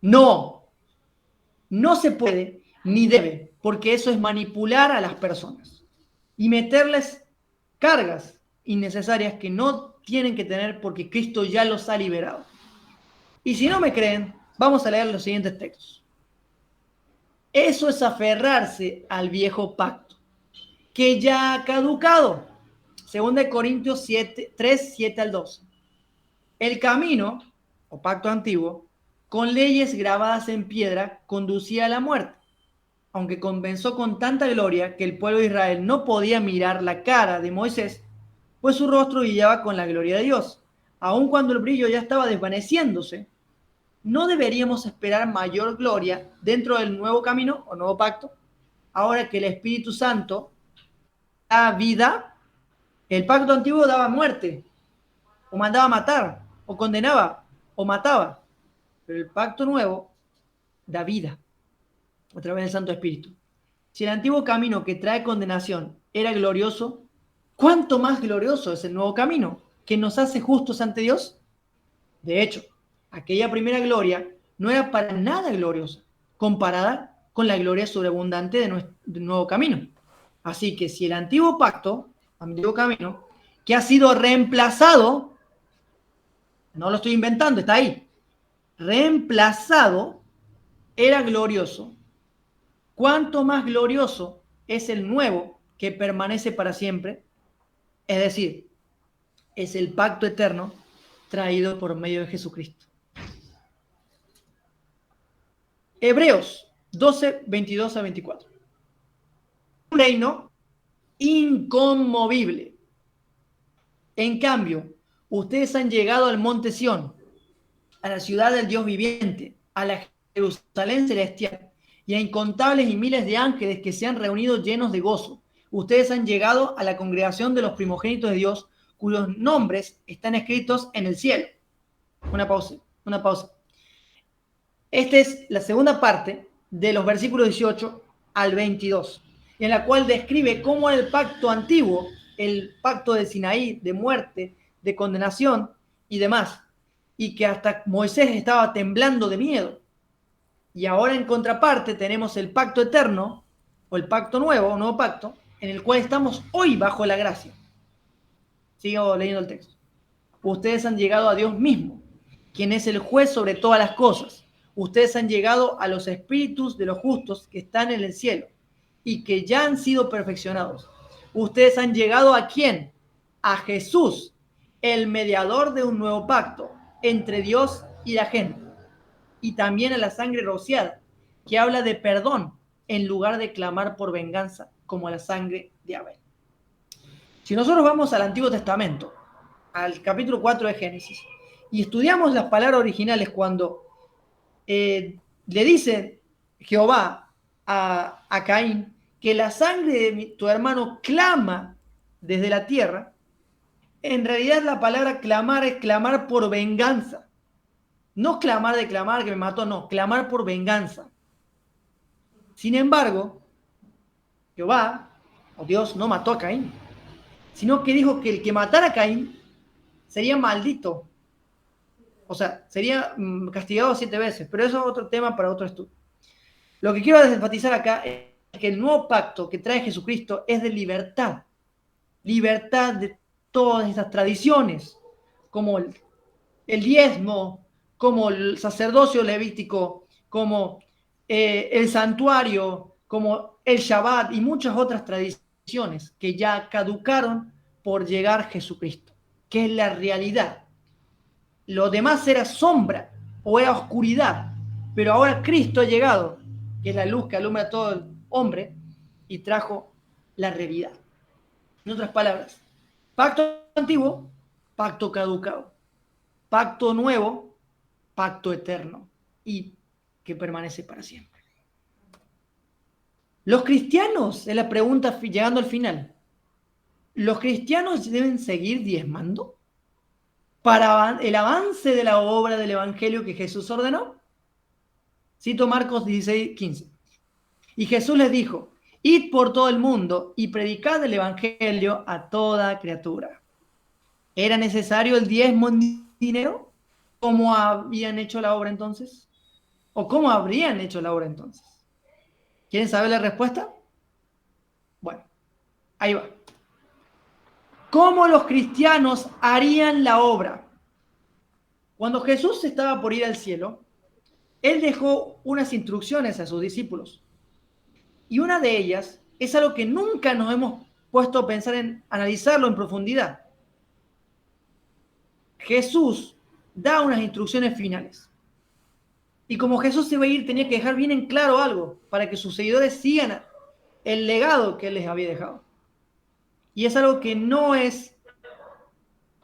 No, no se puede ni debe, porque eso es manipular a las personas y meterles cargas innecesarias que no tienen que tener porque Cristo ya los ha liberado. Y si no me creen, vamos a leer los siguientes textos. Eso es aferrarse al viejo pacto, que ya ha caducado. 2 Corintios 3, 7 al 12. El camino, o pacto antiguo, con leyes grabadas en piedra, conducía a la muerte, aunque comenzó con tanta gloria que el pueblo de Israel no podía mirar la cara de Moisés, pues su rostro brillaba con la gloria de Dios. Aun cuando el brillo ya estaba desvaneciéndose, ¿no deberíamos esperar mayor gloria dentro del nuevo camino o nuevo pacto? Ahora que el Espíritu Santo da vida, el pacto antiguo daba muerte, o mandaba matar, o condenaba, o mataba. Pero el pacto nuevo da vida a través del Santo Espíritu. Si el antiguo camino que trae condenación era glorioso, ¿cuánto más glorioso es el nuevo camino que nos hace justos ante Dios? De hecho, aquella primera gloria no era para nada gloriosa comparada con la gloria sobreabundante del nuevo camino. Así que si el antiguo pacto, antiguo camino, que ha sido reemplazado, no lo estoy inventando, está ahí, reemplazado, era glorioso, ¿cuánto más glorioso es el nuevo que permanece para siempre? Es decir, es el pacto eterno traído por medio de Jesucristo. Hebreos 12, 22 a 24. Un reino inconmovible. En cambio, ustedes han llegado al monte Sión, a la ciudad del Dios viviente, a la Jerusalén celestial y a incontables y miles de ángeles que se han reunido llenos de gozo. Ustedes han llegado a la congregación de los primogénitos de Dios, cuyos nombres están escritos en el cielo. Una pausa. Esta es la segunda parte de los versículos 18 al 22, en la cual describe cómo el pacto antiguo, el pacto de Sinaí, de muerte, de condenación y demás, y que hasta Moisés estaba temblando de miedo. Y ahora en contraparte tenemos el pacto eterno, o el pacto nuevo, un nuevo pacto, en el cual estamos hoy bajo la gracia. Sigo leyendo el texto. Ustedes han llegado a Dios mismo, quien es el juez sobre todas las cosas. Ustedes han llegado a los espíritus de los justos que están en el cielo y que ya han sido perfeccionados. Ustedes han llegado ¿a quién? A Jesús, el mediador de un nuevo pacto entre Dios y la gente. Y también a la sangre rociada, que habla de perdón en lugar de clamar por venganza como la sangre de Abel. Si nosotros vamos al Antiguo Testamento, al capítulo 4 de Génesis, y estudiamos las palabras originales cuando le dice Jehová a Caín que la sangre de tu hermano clama desde la tierra, en realidad la palabra clamar es clamar por venganza. No clamar de clamar que me mató, no, clamar por venganza. Sin embargo, Jehová, o Dios, no mató a Caín, sino que dijo que el que matara a Caín sería maldito. O sea, sería castigado 7 veces, pero eso es otro tema para otro estudio. Lo que quiero enfatizar acá es que el nuevo pacto que trae Jesucristo es de libertad. Libertad de todas estas tradiciones, como el diezmo, como el sacerdocio levítico, como el santuario, como el Shabbat y muchas otras tradiciones que ya caducaron por llegar Jesucristo, que es la realidad. Lo demás era sombra o era oscuridad, pero ahora Cristo ha llegado, que es la luz que alumbra a todo el hombre, y trajo la realidad. En otras palabras, pacto antiguo, pacto caducado. Pacto nuevo, pacto eterno y que permanece para siempre. Los cristianos, es la pregunta llegando al final, ¿los cristianos deben seguir diezmando para el avance de la obra del evangelio que Jesús ordenó? Cito Marcos 16:15. Y Jesús les dijo, id por todo el mundo y predicad el evangelio a toda criatura. ¿Era necesario el diezmo en dinero? ¿Cómo habían hecho la obra entonces? ¿O cómo habrían hecho la obra entonces? ¿Quieren saber la respuesta? Bueno, ahí va. ¿Cómo los cristianos harían la obra? Cuando Jesús estaba por ir al cielo, Él dejó unas instrucciones a sus discípulos. Y una de ellas es algo que nunca nos hemos puesto a pensar en analizarlo en profundidad. Jesús da unas instrucciones finales. Y como Jesús se iba a ir, tenía que dejar bien en claro algo para que sus seguidores sigan el legado que Él les había dejado. Y es algo que no es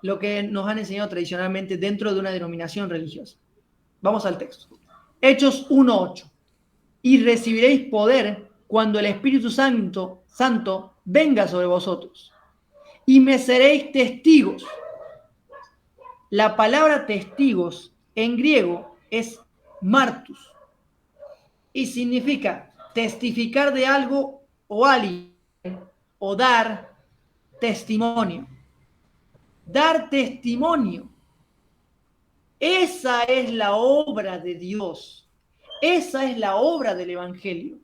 lo que nos han enseñado tradicionalmente dentro de una denominación religiosa. Vamos al texto. Hechos 1:8. Y recibiréis poder cuando el Espíritu Santo venga sobre vosotros. Y me seréis testigos. La palabra testigos en griego es martus. Y significa testificar de algo o alguien, o dar testimonio. Dar testimonio. Esa es la obra de Dios. Esa es la obra del Evangelio.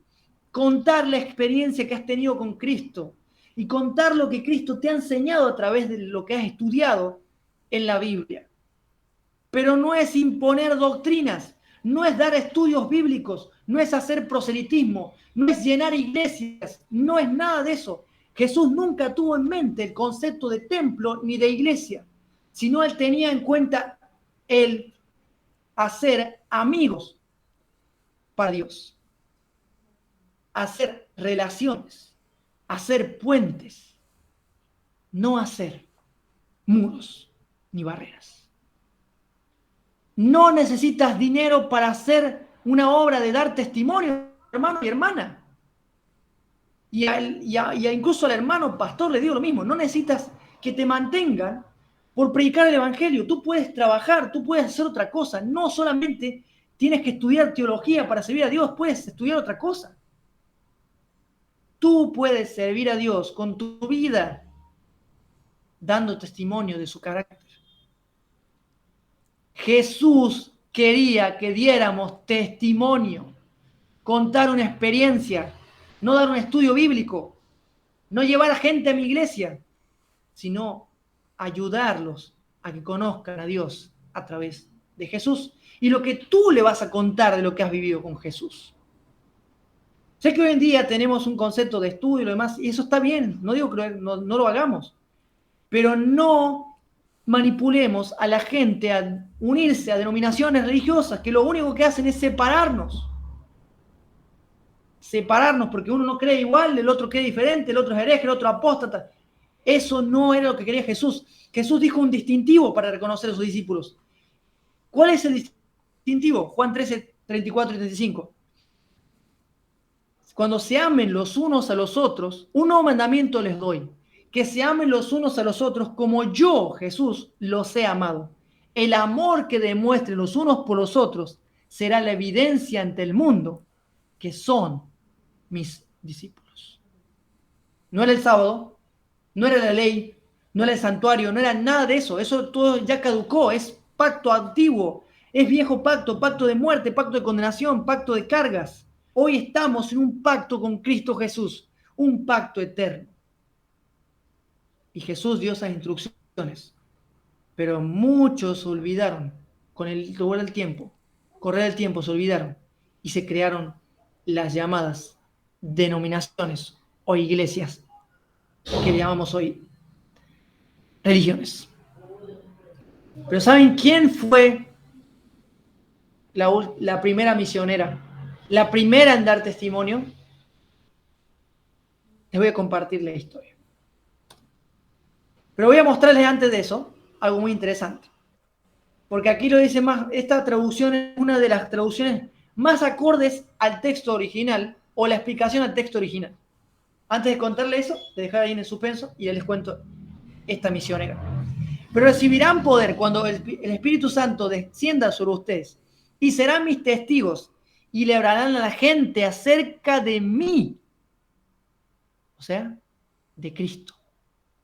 Contar la experiencia que has tenido con Cristo y contar lo que Cristo te ha enseñado a través de lo que has estudiado en la Biblia. Pero no es imponer doctrinas, no es dar estudios bíblicos, no es hacer proselitismo, no es llenar iglesias, no es nada de eso. Jesús nunca tuvo en mente el concepto de templo ni de iglesia, sino él tenía en cuenta el hacer amigos para Dios, hacer relaciones, hacer puentes, no hacer muros ni barreras. No necesitas dinero para hacer una obra de dar testimonio, hermano y hermana. Y incluso al hermano pastor le digo lo mismo, no necesitas que te mantengan por predicar el evangelio. Tú puedes trabajar, tú puedes hacer otra cosa. No solamente tienes que estudiar teología para servir a Dios, puedes estudiar otra cosa. Tú puedes servir a Dios con tu vida, dando testimonio de su carácter. Jesús quería que diéramos testimonio. contar una experiencia, no dar un estudio bíblico, no llevar a gente a mi iglesia, sino ayudarlos a que conozcan a Dios a través de Jesús y lo que tú le vas a contar de lo que has vivido con Jesús. Sé que hoy en día tenemos un concepto de estudio y lo demás, y eso está bien, no digo que no lo hagamos, pero no manipulemos a la gente a unirse a denominaciones religiosas que lo único que hacen es separarnos. Separarnos porque uno no cree igual, el otro cree diferente, el otro es hereje, el otro apóstata. Eso no era lo que quería Jesús. Jesús dijo un distintivo para reconocer a sus discípulos. ¿Cuál es el distintivo? Juan 13, 34 y 35. Cuando se amen los unos a los otros, un nuevo mandamiento les doy, que se amen los unos a los otros como yo, Jesús, los he amado. El amor que demuestren los unos por los otros será la evidencia ante el mundo que son mis discípulos. No era el sábado, no era la ley, no era el santuario, no era nada de eso. Eso todo ya caducó, es pacto antiguo, es viejo pacto, pacto de muerte, pacto de condenación, pacto de cargas. Hoy estamos en un pacto con Cristo Jesús, un pacto eterno. Y Jesús dio esas instrucciones, pero muchos se olvidaron con el correr el tiempo se olvidaron y se crearon las llamadas denominaciones o iglesias que llamamos hoy religiones. Pero ¿saben quién fue la primera misionera? La primera en dar testimonio. Les voy a compartir la historia. Pero voy a mostrarles antes de eso algo muy interesante. Porque aquí lo dice más, esta traducción es una de las traducciones más acordes al texto original o la explicación al texto original. Antes de contarles eso, de dejar ahí en el suspenso y ya les cuento esta misionera. Pero recibirán poder cuando el Espíritu Santo descienda sobre ustedes y serán mis testigos y le hablarán a la gente acerca de mí, o sea, de Cristo,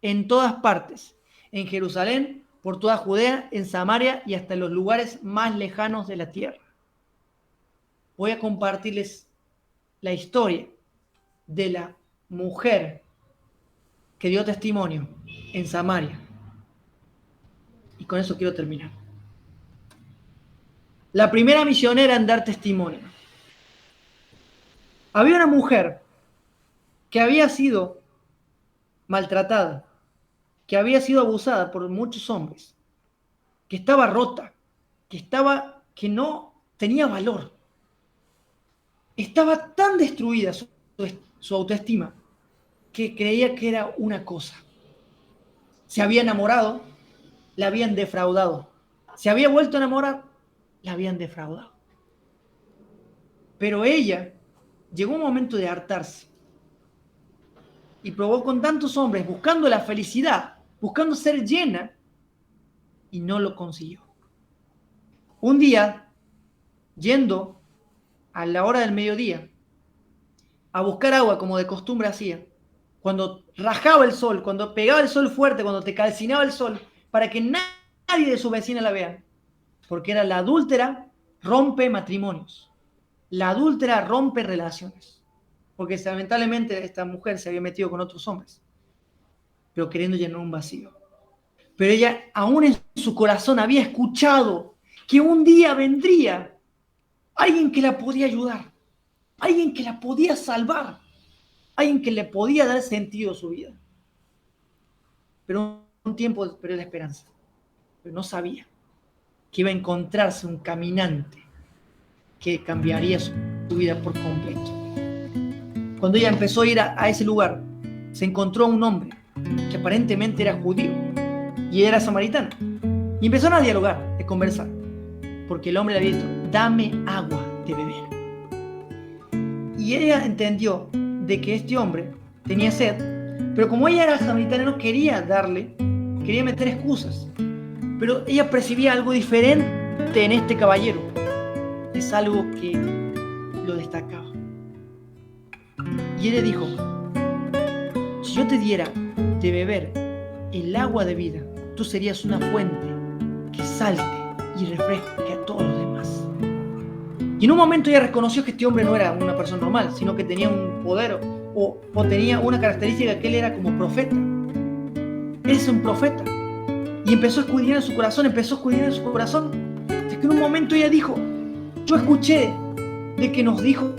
en todas partes, en Jerusalén, por toda Judea, en Samaria y hasta en los lugares más lejanos de la tierra. Voy a compartirles la historia de la mujer que dio testimonio en Samaria. Y con eso quiero terminar. La primera misionera en dar testimonio. Había una mujer que había sido maltratada, que había sido abusada por muchos hombres, que estaba rota, que no tenía valor. Estaba tan destruida su autoestima que creía que era una cosa. Se había enamorado, la habían defraudado. Se había vuelto a enamorar, la habían defraudado. Pero ella llegó un momento de hartarse y probó con tantos hombres buscando la felicidad, buscando ser llena, y no lo consiguió. Un día, yendo a la hora del mediodía a buscar agua como de costumbre hacía, cuando rajaba el sol, cuando pegaba el sol fuerte, cuando te calcinaba el sol, para que nadie de sus vecinos la vean, porque era la adúltera, rompe matrimonios, la adúltera rompe relaciones, porque lamentablemente esta mujer se había metido con otros hombres, pero queriendo llenar un vacío. Pero ella aún en su corazón había escuchado que un día vendría alguien que la podía ayudar, alguien que la podía salvar, alguien que le podía dar sentido a su vida. Pero un tiempo perdió la esperanza, pero no sabía que iba a encontrarse un caminante que cambiaría su vida por completo. Cuando ella empezó a ir a ese lugar, se encontró a un hombre que aparentemente era judío y ella era samaritana. Y empezaron a dialogar, a conversar, porque el hombre le había dicho: dame agua de beber. Y ella entendió de que este hombre tenía sed, pero como ella era samaritana no quería darle, quería meter excusas. Pero ella percibía algo diferente en este caballero. Es algo que lo destacaba. Y él le dijo: si yo te diera de beber el agua de vida, tú serías una fuente que salte y refresque a todos los demás. Y en un momento ella reconoció que este hombre no era una persona normal, sino que tenía un poder o tenía una característica, que él era como profeta. Él es un profeta. Y empezó a escudriñar en su corazón, hasta que en un momento ella dijo, yo escuché de que nos dijo,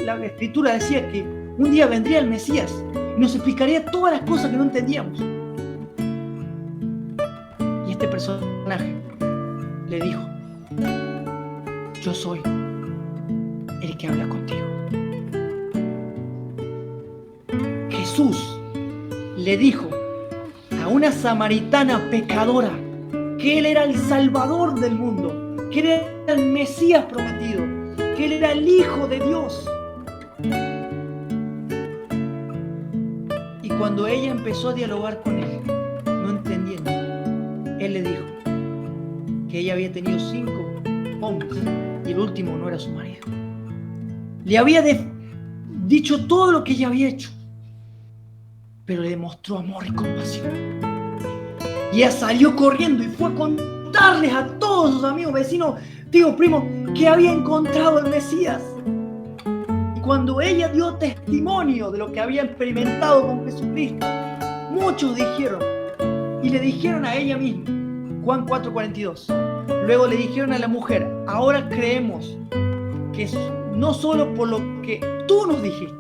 la escritura decía que un día vendría el Mesías y nos explicaría todas las cosas que no entendíamos. Y este personaje le dijo, yo soy el que habla contigo. Jesús le dijo a una samaritana pecadora que él era el Salvador del mundo, que él era el Mesías prometido, que él era el Hijo de Dios. Y cuando ella empezó a dialogar con él, no entendiendo, él le dijo que ella había tenido 5 hombres y el último no era su marido. Le había dicho todo lo que ella había hecho, pero le demostró amor y compasión. Y ella salió corriendo y fue a contarles a todos sus amigos, vecinos, tíos, primos, que había encontrado al Mesías. Y cuando ella dio testimonio de lo que había experimentado con Jesucristo, muchos dijeron, y le dijeron a ella misma, Juan 4:42, luego le dijeron a la mujer, ahora creemos que no solo por lo que tú nos dijiste,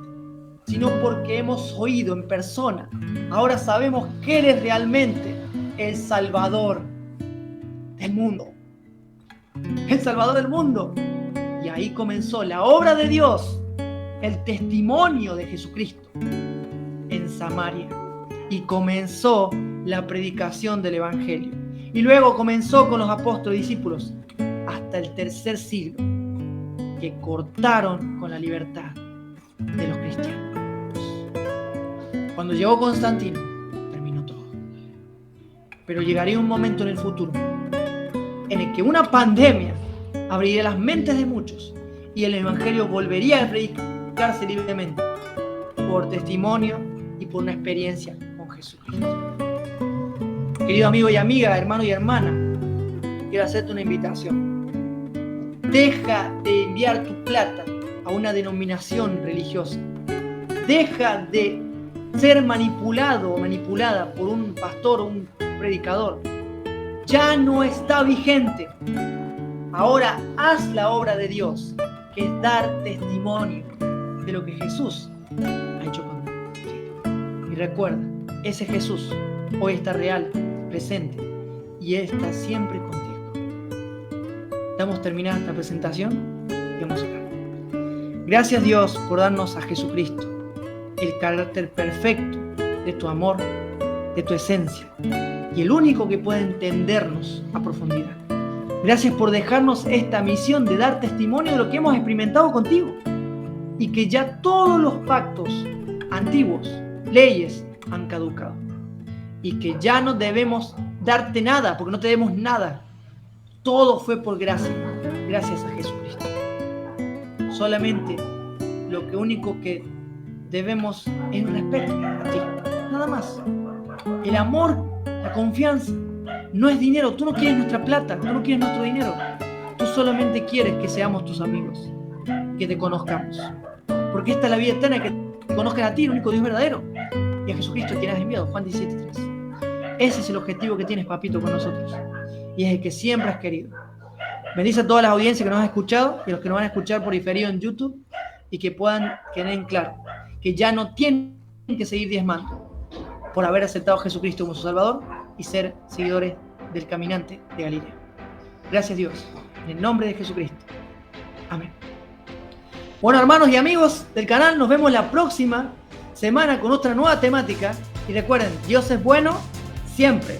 sino porque hemos oído en persona. Ahora sabemos que eres realmente el Salvador del mundo. El Salvador del mundo. Y ahí comenzó la obra de Dios, el testimonio de Jesucristo en Samaria. Y comenzó la predicación del Evangelio. Y luego comenzó con los apóstoles y discípulos hasta el 3er siglo, que cortaron con la libertad de los cristianos. Cuando llegó Constantino, terminó todo. Pero llegaría un momento en el futuro en el que una pandemia abriría las mentes de muchos y el Evangelio volvería a predicarse libremente por testimonio y por una experiencia con Jesucristo. Querido amigo y amiga, hermano y hermana, quiero hacerte una invitación. Deja de enviar tu plata a una denominación religiosa. Deja de ser manipulado o manipulada por un pastor o un predicador. Ya no está vigente. Ahora haz la obra de Dios, que es dar testimonio de lo que Jesús ha hecho contigo. Y recuerda, ese Jesús hoy está real, presente, y Él está siempre contigo. Damos terminada esta presentación y vamos a orar. Gracias, Dios, por darnos a Jesucristo, el carácter perfecto de tu amor, de tu esencia, y el único que puede entendernos a profundidad. Gracias por dejarnos esta misión de dar testimonio de lo que hemos experimentado contigo, y que ya todos los pactos antiguos, leyes, han caducado, y que ya no debemos darte nada, porque no te debemos nada. Todo fue por gracia, gracias a Jesucristo. Solamente lo único que debemos es respeto a ti, nada más. El amor, la confianza, no es dinero. Tú no quieres nuestra plata, tú no quieres nuestro dinero. Tú solamente quieres que seamos tus amigos, que te conozcamos. Porque esta es la vida eterna, que te conozcan a ti, el único Dios verdadero, y a Jesucristo quien has enviado, Juan 17:3. Ese es el objetivo que tienes, papito, con nosotros, y es el que siempre has querido. Bendice a todas las audiencias que nos han escuchado y a los que nos van a escuchar por diferido en YouTube, y que puedan tener en claro que ya no tienen que seguir diezmando por haber aceptado a Jesucristo como su Salvador y ser seguidores del caminante de Galilea. Gracias, Dios, en el nombre de Jesucristo. Amén. Bueno, hermanos y amigos del canal, nos vemos la próxima semana con otra nueva temática. Y recuerden, Dios es bueno siempre.